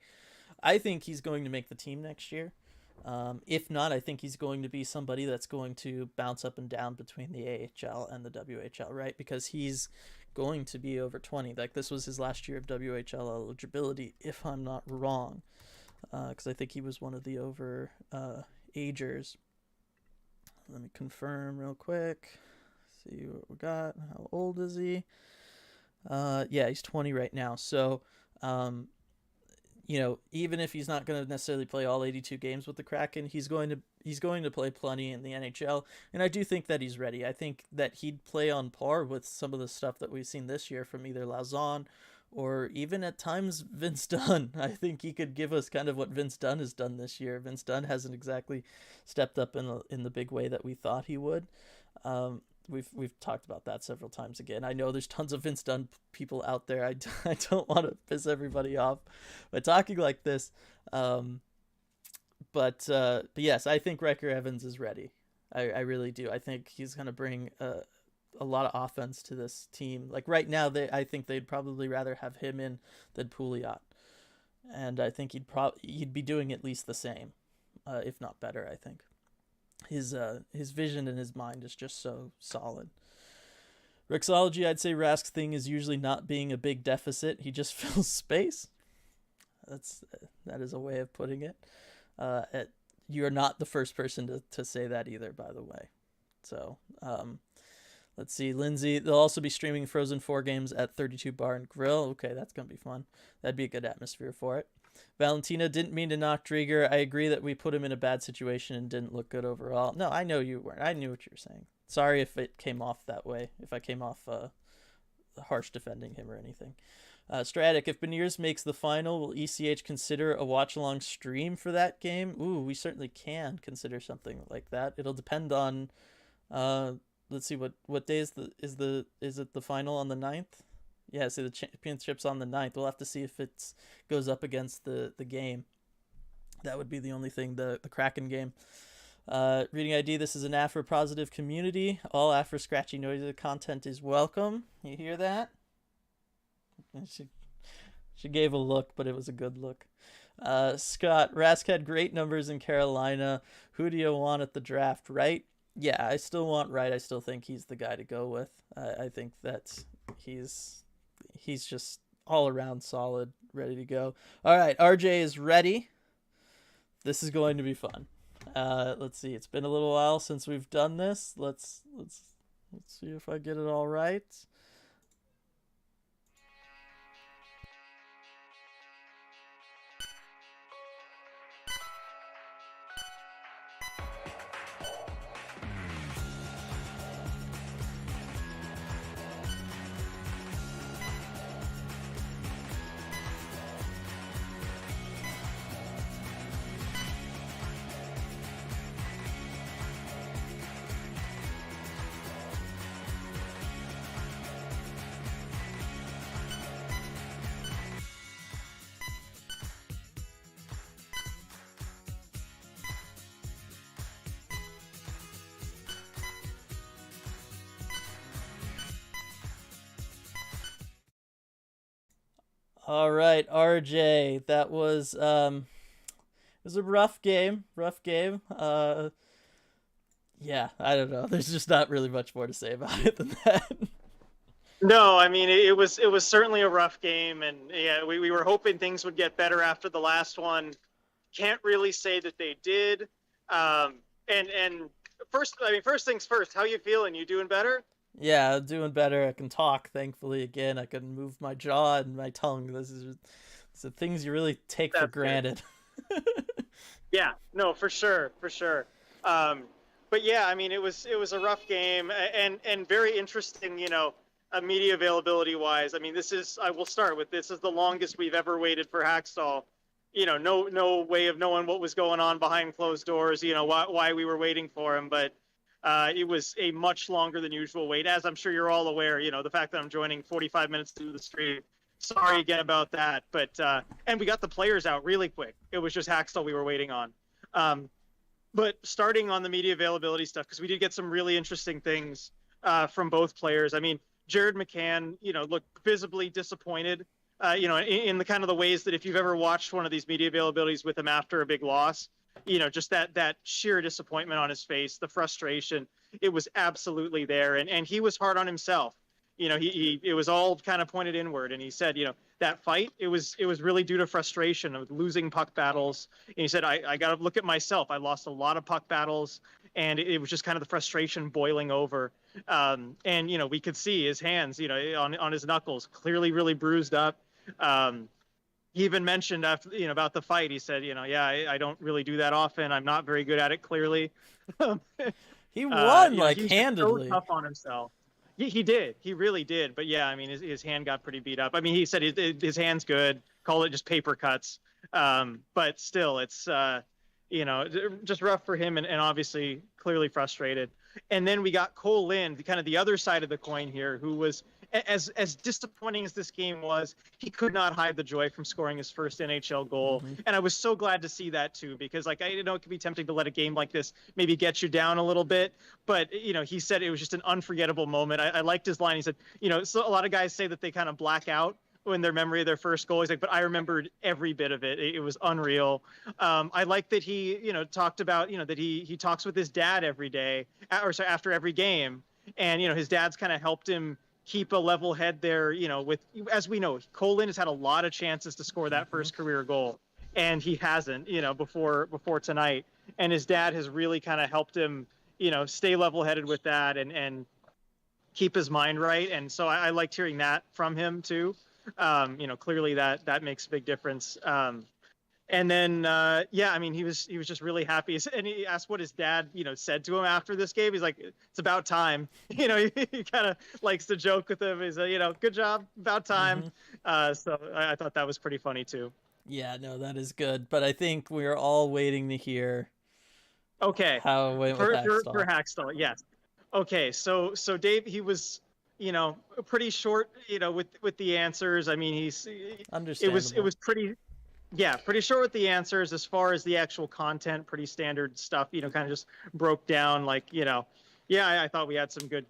I think he's going to make the team next year. If not, I think he's going to be somebody that's going to bounce up and down between the AHL and the WHL, right? Because he's going to be over 20. Like, this was his last year of WHL eligibility, if I'm not wrong. Because I think he was one of the over-agers. Let me confirm real quick. See what we got. How old is he? Yeah, he's 20 right now. So, even if he's not going to necessarily play all 82 games with the Kraken, he's going to play plenty in the NHL, and I do think that he's ready. I think that he'd play on par with some of the stuff that we've seen this year from either Lauzon or even at times Vince Dunn. I think he could give us kind of what Vince Dunn has done this year. Vince Dunn hasn't exactly stepped up in the big way that we thought he would. We've talked about that several times again. I know there's tons of Vince Dunn people out there. I don't want to piss everybody off by talking like this. But yes, I think Riker Evans is ready. I really do. I think he's going to bring a lot of offense to this team. Like right now, I think they'd probably rather have him in than Pouliot. And I think he'd be doing at least the same, if not better, I think. His vision and his mind is just so solid. Rexology, I'd say Rask's thing is usually not being a big deficit. He just fills space. That is a way of putting it. You're not the first person to say that either, by the way. So, let's see. Lindsay, they'll also be streaming Frozen 4 games at 32 Bar and Grill. Okay, that's going to be fun. That'd be a good atmosphere for it. Valentina, didn't mean to knock Drieger. I agree that we put him in a bad situation and didn't look good overall. No, I know you weren't. I knew what you were saying. Sorry if it came off that way, if I came off harsh defending him or anything. Stratic, if Beniers makes the final, will ECH consider a watch-along stream for that game? Ooh, we certainly can consider something like that. It'll depend on... let's see, what day is it the final on the 9th? Yeah, so the championship's on the 9th. We'll have to see if it goes up against the game. That would be the only thing, the Kraken game. Reading ID, this is an Afro-positive community. All Afro-scratchy noisy content is welcome. You hear that? She gave a look, but it was a good look. Scott, Rask had great numbers in Carolina. Who do you want at the draft, right? Yeah, I still want Wright. I still think he's the guy to go with. I think that he's just all around solid, ready to go. All right, RJ is ready. This is going to be fun. Let's see. It's been a little while since we've done this. Let's see if I get it all right. All right, RJ, that was it was a rough game. Yeah, I don't know. There's just not really much more to say about it than that. No, I mean it was certainly a rough game, and yeah, we were hoping things would get better after the last one. Can't really say that they did. And first things first. How you feeling? You doing better? Yeah, doing better. I can talk, thankfully, again. I can move my jaw and my tongue. This is the things you really take for granted. Yeah, no, for sure. But yeah, I mean, it was a rough game, and very interesting, media availability wise. I mean, I will start with, this is the longest we've ever waited for Hackstall. No way of knowing what was going on behind closed doors, why we were waiting for him, but it was a much longer than usual wait, as I'm sure you're all aware. The fact that I'm joining 45 minutes into the stream. Sorry again about that, but and we got the players out really quick. It was just Hackstall we were waiting on. But starting on the media availability stuff, because we did get some really interesting things from both players. I mean, Jared McCann, looked visibly disappointed, in the kind of the ways that if you've ever watched one of these media availabilities with him after a big loss, just that sheer disappointment on his face, the frustration, it was absolutely there. And he was hard on himself. It was all kind of pointed inward. And he said, that fight, it was really due to frustration of losing puck battles. And he said, I got to look at myself. I lost a lot of puck battles, and it was just kind of the frustration boiling over. And, we could see his hands, on his knuckles, clearly really bruised up. He even mentioned after, about the fight. He said, yeah, I don't really do that often. I'm not very good at it, clearly. He won he's handedly. So tough on himself. He did. He really did. But yeah, I mean, his hand got pretty beat up. I mean, he said his hand's good. Call it just paper cuts. But still, it's just rough for him, and obviously clearly frustrated. And then we got Cole Lind, kind of the other side of the coin here, who was as disappointing as this game was. He could not hide the joy from scoring his first NHL goal. Mm-hmm. And I was so glad to see that too, because I know it can be tempting to let a game like this maybe get you down a little bit. But, he said it was just an unforgettable moment. I liked his line. He said, so a lot of guys say that they kind of black out in their memory of their first goal. He's like, but I remembered every bit of it. It was unreal. I like that he, talked about, that he talks with his dad every day, after every game. And, his dad's kind of helped him keep a level head there, with, as we know, Cole Lind has had a lot of chances to score that first career goal, and he hasn't, before tonight. and his dad has really kind of helped him, stay level-headed with that and keep his mind right. And so I liked hearing that from him too. Clearly that makes a big difference. And then, yeah, I mean, he was just really happy. And he asked what his dad, said to him after this game. He's like, "It's about time." He kind of likes to joke with him. He's like, "Good job, about time." Mm-hmm. So I thought that was pretty funny too. Yeah, no, that is good. But I think we're all waiting to hear Okay, how it went with for Hackstall. Hackstall, yes. Okay, so Dave, he was, pretty short, with the answers. I mean, it Understandable. was pretty. Yeah, pretty short with the answers. As far as the actual content, pretty standard stuff. Kind of just broke down like, yeah, I thought we had some good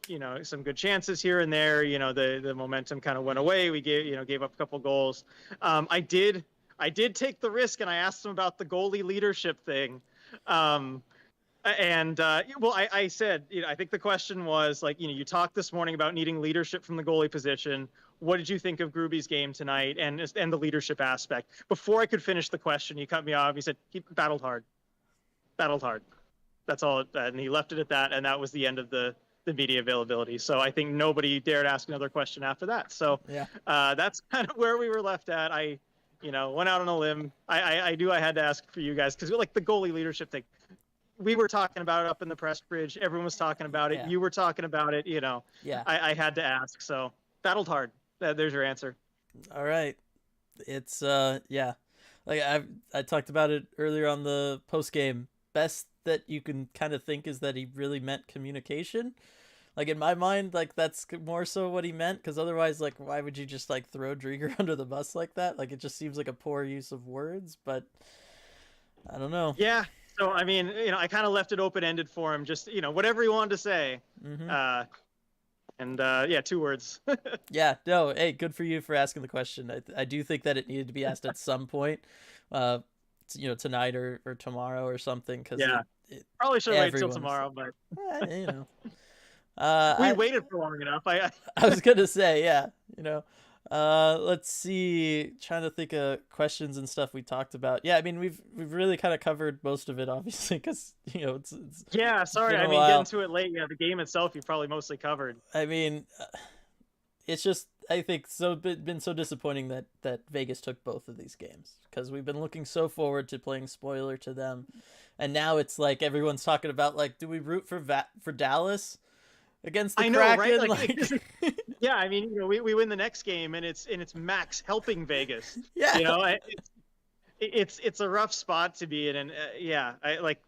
chances here and there. The momentum kind of went away. We gave up a couple goals. I did take the risk and I asked him about the goalie leadership thing. Um, and well, I said, I think the question was like, you talked this morning about needing leadership from the goalie position. What did you think of Gruby's game tonight and the leadership aspect? Before I could finish the question, he cut me off. He said he battled hard, battled hard. That's all, and he left it at that. And that was the end of the media availability. So I think nobody dared ask another question after that. So Yeah. that's kind of where we were left at. I went out on a limb. I knew I had to ask for you guys because like the goalie leadership thing, we were talking about it up in the press bridge. Everyone was talking about it. Yeah. You were talking about it. Yeah. I had to ask. So battled hard. There's your answer. All right. It's yeah. Like I talked about it earlier on the post game. Best that you can kind of think is that he really meant communication. Like in my mind, like that's more so what he meant, because otherwise, like, why would you just like throw Drieger under the bus like that? Like it just seems like a poor use of words. But I don't know. Yeah. So I mean, I kind of left it open ended for him. Just whatever he wanted to say. Mm-hmm. And yeah, 2 words. Yeah, no, hey, good for you for asking the question. I do think that it needed to be asked at some point, uh, tonight or tomorrow or something. Cause Yeah. Probably should wait until everyone's tomorrow, but you know. we waited for long enough. I was gonna say, yeah, let's see. Trying to think of questions and stuff we talked about. Yeah, I mean we've really kind of covered most of it, obviously, because it's Yeah, sorry. been a I mean, while. getting to it late. Yeah, the game itself you probably mostly covered. I mean, it's just I think been so disappointing that Vegas took both of these games, because we've been looking so forward to playing spoiler to them, and now it's like everyone's talking about like, do we root for Dallas against the I know, Kraken? right? Like, yeah, I mean, we win the next game, and it's Max helping Vegas. Yeah. It's a rough spot to be in, and yeah, I like.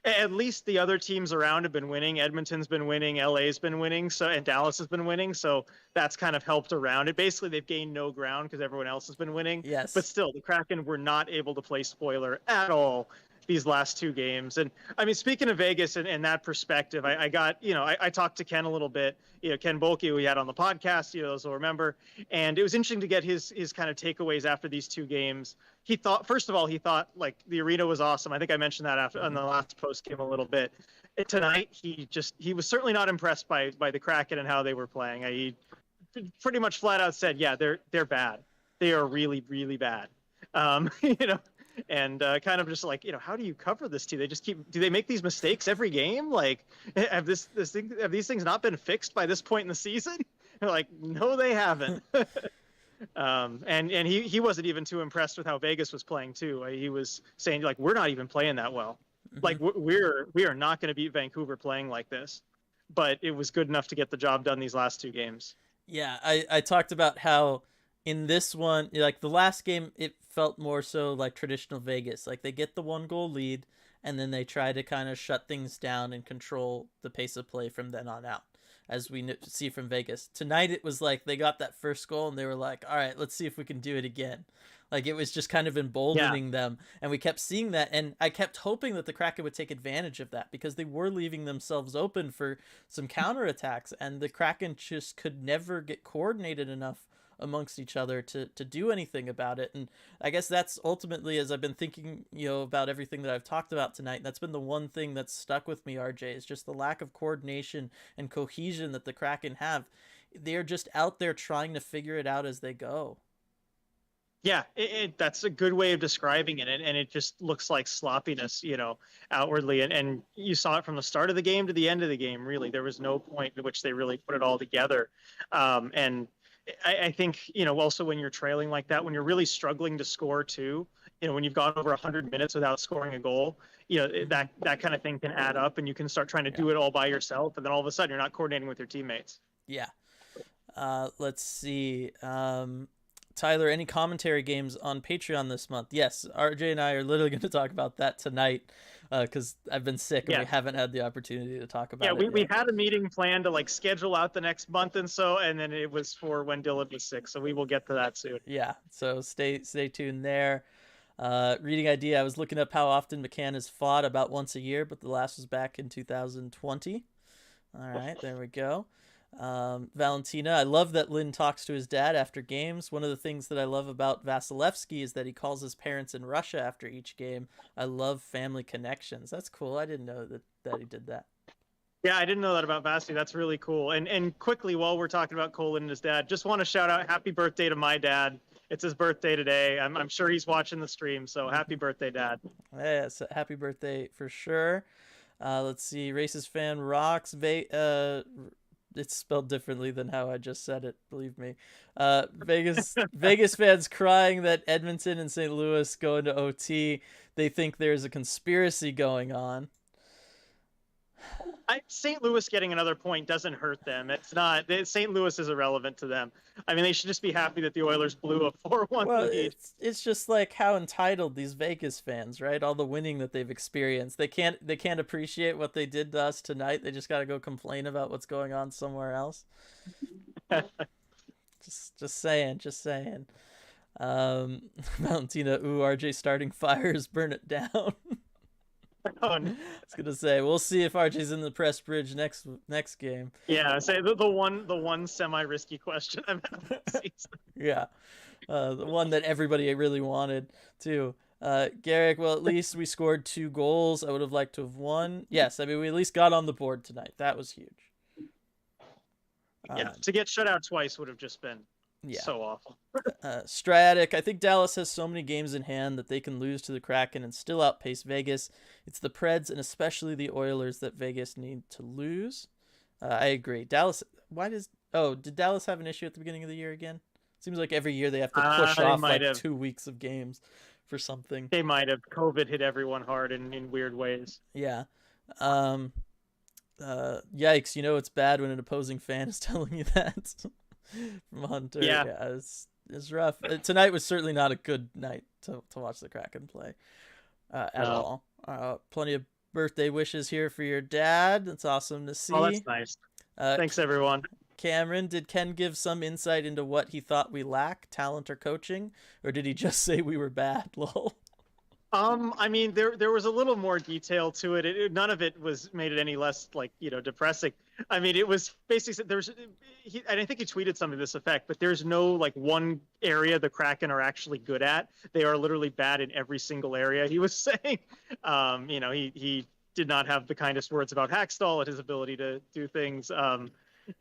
At least the other teams around have been winning. Edmonton's been winning, LA's been winning, so and Dallas has been winning, so that's kind of helped around it. Basically, they've gained no ground because everyone else has been winning. Yes. But still, the Kraken were not able to play spoiler at all these last 2 games. And I mean, speaking of Vegas and that perspective, I got, I talked to Ken a little bit, Ken Bolke, who we had on the podcast, those will remember. And it was interesting to get his kind of takeaways after these 2 games. He thought, first of all, like the arena was awesome. I think I mentioned that after on the last post game a little bit. Tonight, he was certainly not impressed by the Kraken and how they were playing. He pretty much flat out said, yeah, they're bad. They are really, really bad. And kind of just like, how do you cover this team? They just do they make these mistakes every game? Like, have these things not been fixed by this point in the season? They're like, no, they haven't. And he wasn't even too impressed with how Vegas was playing too. He was saying like, we're not even playing that well. Mm-hmm. Like we are not going to beat Vancouver playing like this. But it was good enough to get the job done these last 2 games. Yeah, I talked about how in this one, like the last game, it felt more so like traditional Vegas. Like they get the 1-goal lead, and then they try to kind of shut things down and control the pace of play from then on out, as we see from Vegas. Tonight, it was like they got that first goal, and they were like, all right, let's see if we can do it again. Like it was just kind of emboldening them, and we kept seeing that, and I kept hoping that the Kraken would take advantage of that, because they were leaving themselves open for some counterattacks, and the Kraken just could never get coordinated enough amongst each other to do anything about it. And I guess that's ultimately, as I've been thinking, about everything that I've talked about tonight, that's been the one thing that's stuck with me, RJ, is just the lack of coordination and cohesion that the Kraken have. They're just out there trying to figure it out as they go. Yeah, that's a good way of describing it, and it just looks like sloppiness, outwardly, and you saw it from the start of the game to the end of the game. Really, there was no point in which they really put it all together, and I think also when you're trailing like that, when you're really struggling to score too, when you've gone over 100 minutes without scoring a goal, that kind of thing can add up, and you can start trying to Yeah. do it all by yourself, and then all of a sudden you're not coordinating with your teammates. Yeah. Let's see. Tyler, any commentary games on Patreon this month? Yes, RJ and I are literally going to talk about that tonight because I've been sick and Yeah. we haven't had the opportunity to talk Yeah, about it we yet. had a meeting planned to like schedule out the next month and so, and then it was for when Dylan was sick, so we will get to that soon. Yeah, so stay tuned there. Reading idea, I was looking up how often McCann has fought, about once a year, but the last was back in 2020. All right, there we go. Valentina, I love that Lynn talks to his dad after games. One of the things that I love about Vasilevsky is that he calls his parents in Russia after each game. I love family connections. That's cool. I didn't know that he did that. Yeah, I didn't know that about Basti. That's really cool. And quickly, while we're talking about Colin and his dad, just want to shout out happy birthday to my dad. It's his birthday today. I'm sure he's watching the stream, so happy birthday, Dad. Yes, happy birthday for sure. Let's see. Racist fan rocks. It's spelled differently than how I just said it. Believe me. Vegas fans crying that Edmonton and St. Louis go into OT. They think there's a conspiracy going on. St. Louis getting another point doesn't hurt them. It's not. St. Louis is irrelevant to them. I mean, they should just be happy that the Oilers blew a 4-1 Well, lead. it's just like how entitled these Vegas fans, right? All the winning that they've experienced. They can't appreciate what they did to us tonight. They just got to go complain about what's going on somewhere else. Just saying. Valentina, ooh, RJ starting fires, burn it down. Oh, I was gonna say we'll see if RJ's in the press bridge next game. yeah, say the one semi risky question I've had this season. Yeah, the one that everybody really wanted too. Garrick, well, at least we scored 2 goals. I would have liked to have won. Yes, I mean we at least got on the board tonight. That was huge. Yeah, to get shut out twice would have just been so awful. Stratic, I think Dallas has so many games in hand that they can lose to the Kraken and still outpace Vegas. It's the Preds and especially the Oilers that Vegas need to lose. I agree. Dallas, did Dallas have an issue at the beginning of the year again? Seems like every year they have to push off like 2 weeks of games for something. They might have. COVID hit everyone hard in weird ways. Yeah. Yikes, it's bad when an opposing fan is telling you that. From Hunter. Yeah, it's rough. Tonight was certainly not a good night to watch the Kraken play at all. Plenty of birthday wishes here for your dad. That's awesome to see. Oh, that's nice. Thanks, everyone. Cameron, did Ken give some insight into what he thought we lack, talent or coaching? Or did he just say we were bad? Lol. I mean, there was a little more detail to it. None of it made it any less depressing. I mean, it was basically and I think he tweeted something to this effect, but there's no like one area the Kraken are actually good at. They are literally bad in every single area. He was saying, he did not have the kindest words about Hackstall and his ability to do things.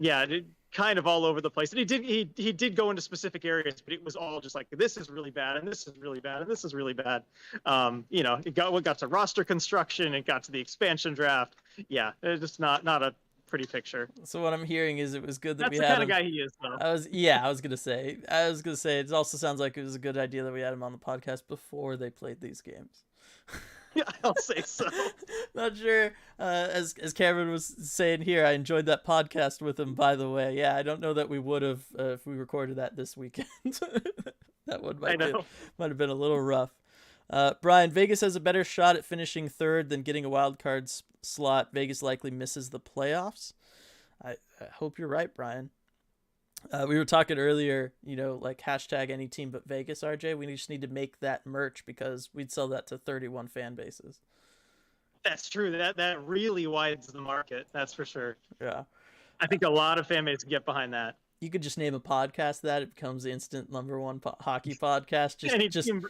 Yeah, kind of all over the place. And he did go into specific areas, but it was all just like, this is really bad, and this is really bad, and this is really bad. It got to roster construction, it got to the expansion draft. Yeah, it's just not a pretty picture. So what I'm hearing is it was good that That's we had the kind him. of guy he is, though. I was gonna say it also sounds like it was a good idea that we had him on the podcast before they played these games. Yeah, I'll say so. Not sure. As Cameron was saying here, I enjoyed that podcast with him. By the way, yeah, I don't know that we would have if we recorded that this weekend. That one might have been a little rough. Brian, Vegas has a better shot at finishing third than getting a wild card slot. Vegas likely misses the playoffs. I hope you're right, Brian. We were talking earlier, like hashtag any team but Vegas, RJ. We just need to make that merch because we'd sell that to 31 fan bases. That's true. That really widens the market. That's for sure. Yeah. I think a lot of fan bases get behind that. You could just name a podcast that it becomes the instant #1 hockey podcast. Just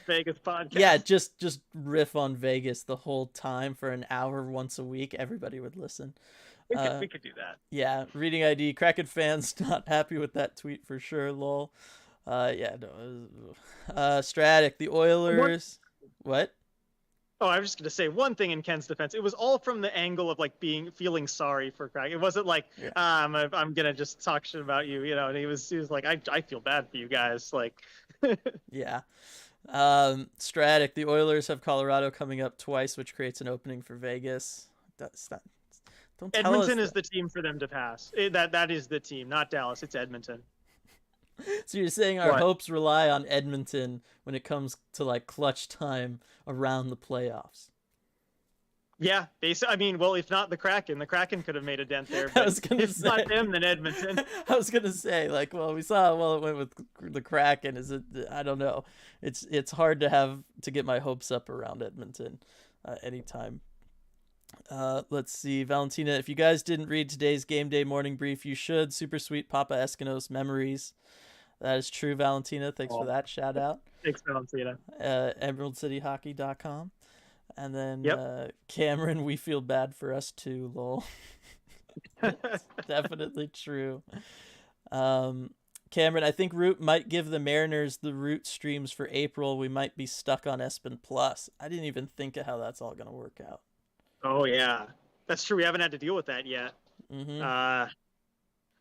Vegas podcast. Yeah, just riff on Vegas the whole time for an hour once a week. Everybody would listen. We could do that. Yeah, reading ID. Kraken fans not happy with that tweet for sure. Lol. Yeah, no. Stratic, the Oilers. What? Oh, I was just gonna say one thing in Ken's defense. It was all from the angle of like feeling sorry for Kraken. It wasn't like Yeah. I'm gonna just talk shit about you, you know. And he was like, I feel bad for you guys, like. Yeah. Stratic, the Oilers have Colorado coming up twice, which creates an opening for Vegas. That's not. Don't tell us Edmonton is that. the team for them to pass. That is the team, not Dallas. It's Edmonton. So you're saying our What? hopes rely on Edmonton when it comes to like clutch time around the playoffs? Yeah, I mean, well, if not the Kraken could have made a dent there. I But was gonna if say, not them, then Edmonton. I was gonna say, like, well, we saw how well it went with the Kraken. Is it? I don't know. It's hard to get my hopes up around Edmonton anytime. Let's see, Valentina. If you guys didn't read today's game day morning brief, you should. Super sweet Papa Eskimos memories. That is true, Valentina. Thanks for that shout out. Thanks, Valentina. EmeraldCityHockey.com. And then Yep. Cameron, we feel bad for us too, lol. Definitely true. Cameron, I think Root might give the Mariners the Root streams for April. We might be stuck on ESPN Plus. I didn't even think of how that's all going to work out. Oh yeah, that's true. We haven't had to deal with that yet. Mm-hmm.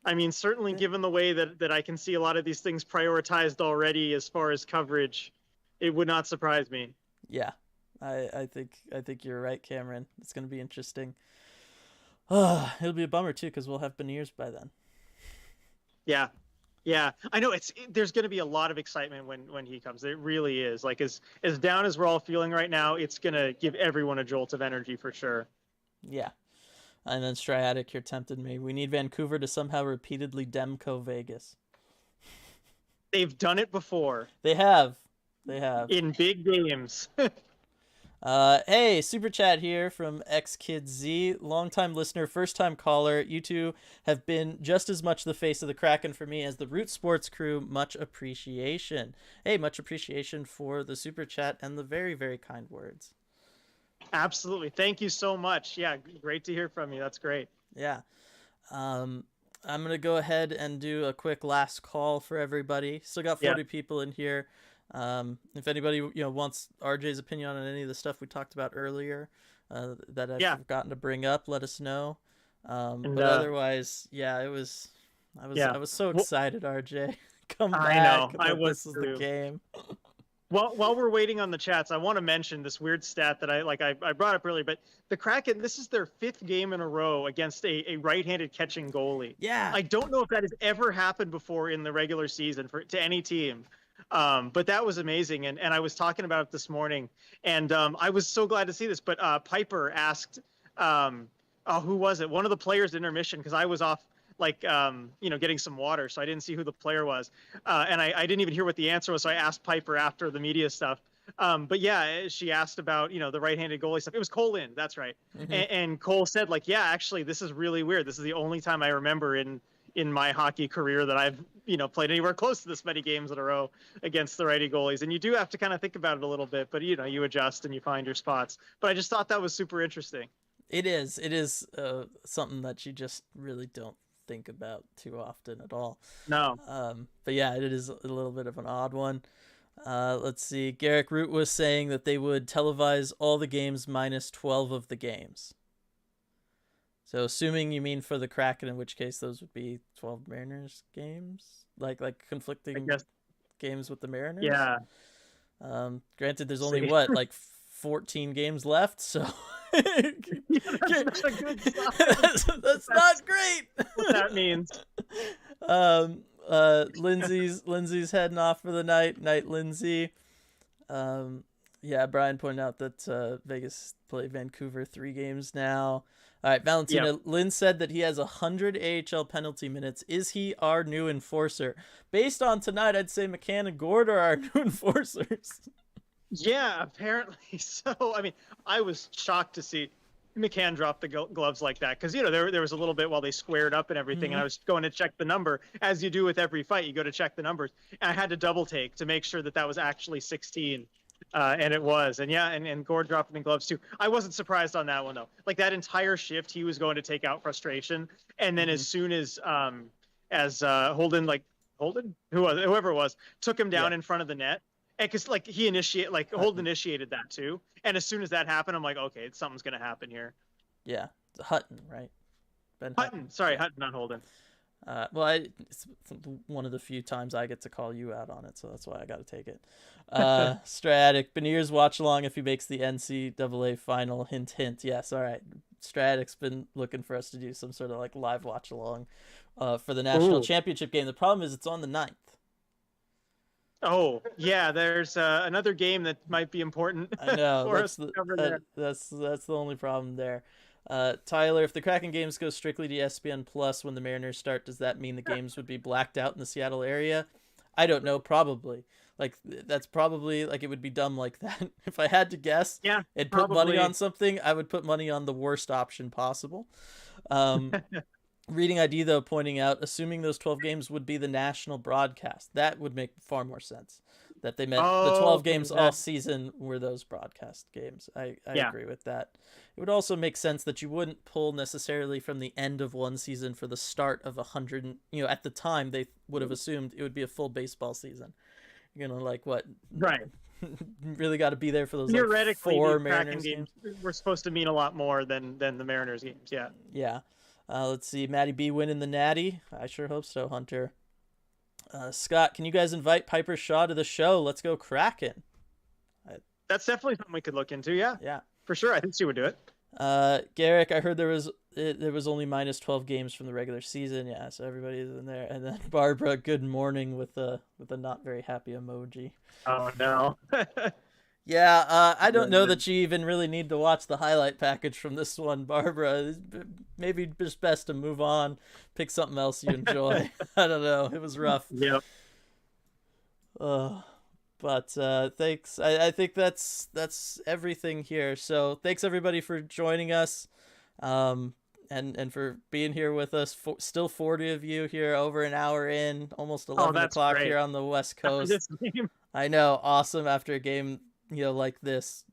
I mean, certainly given the way that I can see a lot of these things prioritized already as far as coverage, it would not surprise me. Yeah, I think you're right, Cameron. It's going to be interesting. It'll be a bummer too because we'll have Beniers by then. Yeah, yeah. I know there's going to be a lot of excitement when he comes. It really is. Like as down as we're all feeling right now, it's going to give everyone a jolt of energy for sure. Yeah. And then Striatic here tempted me. We need Vancouver to somehow repeatedly Demko Vegas. They've done it before. They have. In big games. Hey, super chat here from XKidZ, longtime listener, first time caller. You two have been just as much the face of the Kraken for me as the Root Sports crew. Much appreciation. Hey, much appreciation for the super chat and the very, very kind words. Absolutely. Thank you so much. Yeah, great to hear from you. That's great. Yeah. I'm going to go ahead and do a quick last call for everybody. Still got 40 people in here. If anybody wants RJ's opinion on any of the stuff we talked about earlier that I've forgotten to bring up, let us know. But otherwise, I was so excited, RJ. Come back. I know. This is the game. While we're waiting on the chats, I want to mention this weird stat that I brought up earlier. But the Kraken, this is their 5th game in a row against a right-handed catching goalie. Yeah. I don't know if that has ever happened before in the regular season to any team. But that was amazing. And I was talking about it this morning. And I was so glad to see this. But Piper asked, who was it? One of the players at intermission, because I was off getting some water, so I didn't see who the player was, and I didn't even hear what the answer was. So I asked Piper after the media stuff. But yeah, she asked about the right-handed goalie stuff. It was Cole Lind, that's right. Mm-hmm. And Cole said actually, this is really weird. This is the only time I remember in my hockey career that I've played anywhere close to this many games in a row against the righty goalies. And you do have to kind of think about it a little bit, but you adjust and you find your spots. But I just thought that was super interesting. It is something that you just really don't think about too often at all. No. But yeah, it is a little bit of an odd one. Let's see. Garrick Root was saying that they would televise all the games minus 12 of the games. So assuming you mean for the Kraken, in which case those would be 12 Mariners games, like conflicting games with the Mariners. Yeah. Granted, there's only 14 games left, so that's not good stuff. that's not great. What that means. Lindsay's heading off for the night. Night, Lindsay. Brian pointed out that Vegas played Vancouver 3 games now. All right, Valentina. Yep. Lynn said that he has 100 AHL penalty minutes. Is he our new enforcer? Based on tonight, I'd say McCann and Gord are our new enforcers. Yeah, apparently so. I mean, I was shocked to see McCann drop the gloves like that because there was a little bit while they squared up and everything, and I was going to check the number, as you do with every fight. You go to check the numbers, and I had to double take to make sure that was actually 16, and it was. And Gord dropping the gloves too. I wasn't surprised on that one though. Like that entire shift, he was going to take out frustration, and then as soon as Holden Holden, whoever it was, took him Yeah, down in front of the net. And because like Holden Hutton. initiated that too. And as soon as that happened, I'm like, okay, something's gonna happen here. Yeah, Hutton, right? Ben Hutton. Hutton, sorry, Yeah. Hutton, not Holden. Well, it's one of the few times I get to call you out on it, so that's why I got to take it. Stratic, Beniers watch along if he makes the NCAA final. Hint, hint. Yes, all right. Stratic's been looking for us to do some sort of like live watch along for the national Ooh. championship game. The problem is it's on the 9th. Oh yeah, there's another game that might be important I know for us to cover there. that's the only problem there. Tyler, if the Kraken games go strictly to ESPN Plus when the Mariners start, does that mean the games would be blacked out in the Seattle area? I don't know. Probably. Like that's probably like it would be dumb like that. If I had to guess Yeah, and put money on probably. something, I would put money on the worst option possible. Um, Reading ID though pointing out, assuming those 12 games would be the national broadcast, that would make far more sense. That they meant the Oh, 12 okay, games all that season were those broadcast games. I yeah, agree with that. It would also make sense that you wouldn't pull necessarily from the end of one season for the start of 100. You know, at the time they would have assumed it would be a full baseball season. You're gonna like what? right. Really got to be there for those like Theoretically, four these Kraken Mariners games games. were supposed to mean a lot more than the Mariners games. Yeah. Yeah. Let's see. Matty B winning the Natty. I sure hope so, Hunter. Scott, can you guys invite Piper Shaw to the show? Let's go Kraken. I, That's definitely something we could look into. Yeah, yeah. for sure. I think she would do it. Garrick, I heard there was only minus 12 games from the regular season. Yeah, so everybody's in there. And then Barbara, good morning with a not very happy emoji. Oh no. Yeah, I don't know Good. that you even really need to watch the highlight package from this one, Barbara. Maybe just best to move on, pick something else you enjoy. I don't know. It was rough. Yep. Uh, but thanks. I think that's everything here. So thanks everybody for joining us, and for being here with us. Still 40 of you here, over an hour in, almost Oh, 11 that's o'clock great. here on the West After Coast. this game. I know, awesome after a game like this.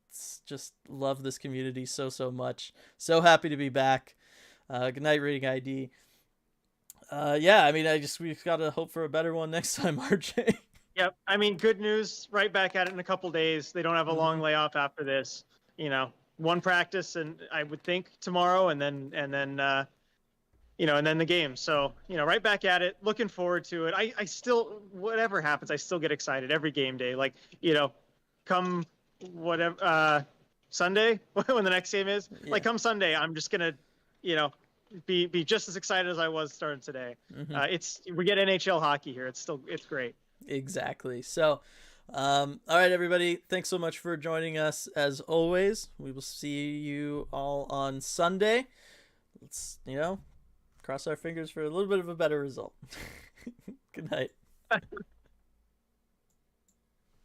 Just love this community so much. So happy to be back. Good night, Reading ID. Yeah, I mean, we gotta hope for a better one next time, RJ. Yep. I mean, good news. Right back at it in a couple days. They don't have a long Mhm. layoff after this. One practice, and I would think tomorrow, and then and then the game. So right back at it. Looking forward to it. I still, whatever happens, I still get excited every game day. Like come whatever Sunday when the next game is. Yeah. Like come Sunday, I'm just gonna you know be just as excited as I was starting today. Hmm. We get NHL hockey here. It's great. Exactly. So, all right, everybody. Thanks so much for joining us. As always, we will see you all on Sunday. Let's cross our fingers for a little bit of a better result. Good night.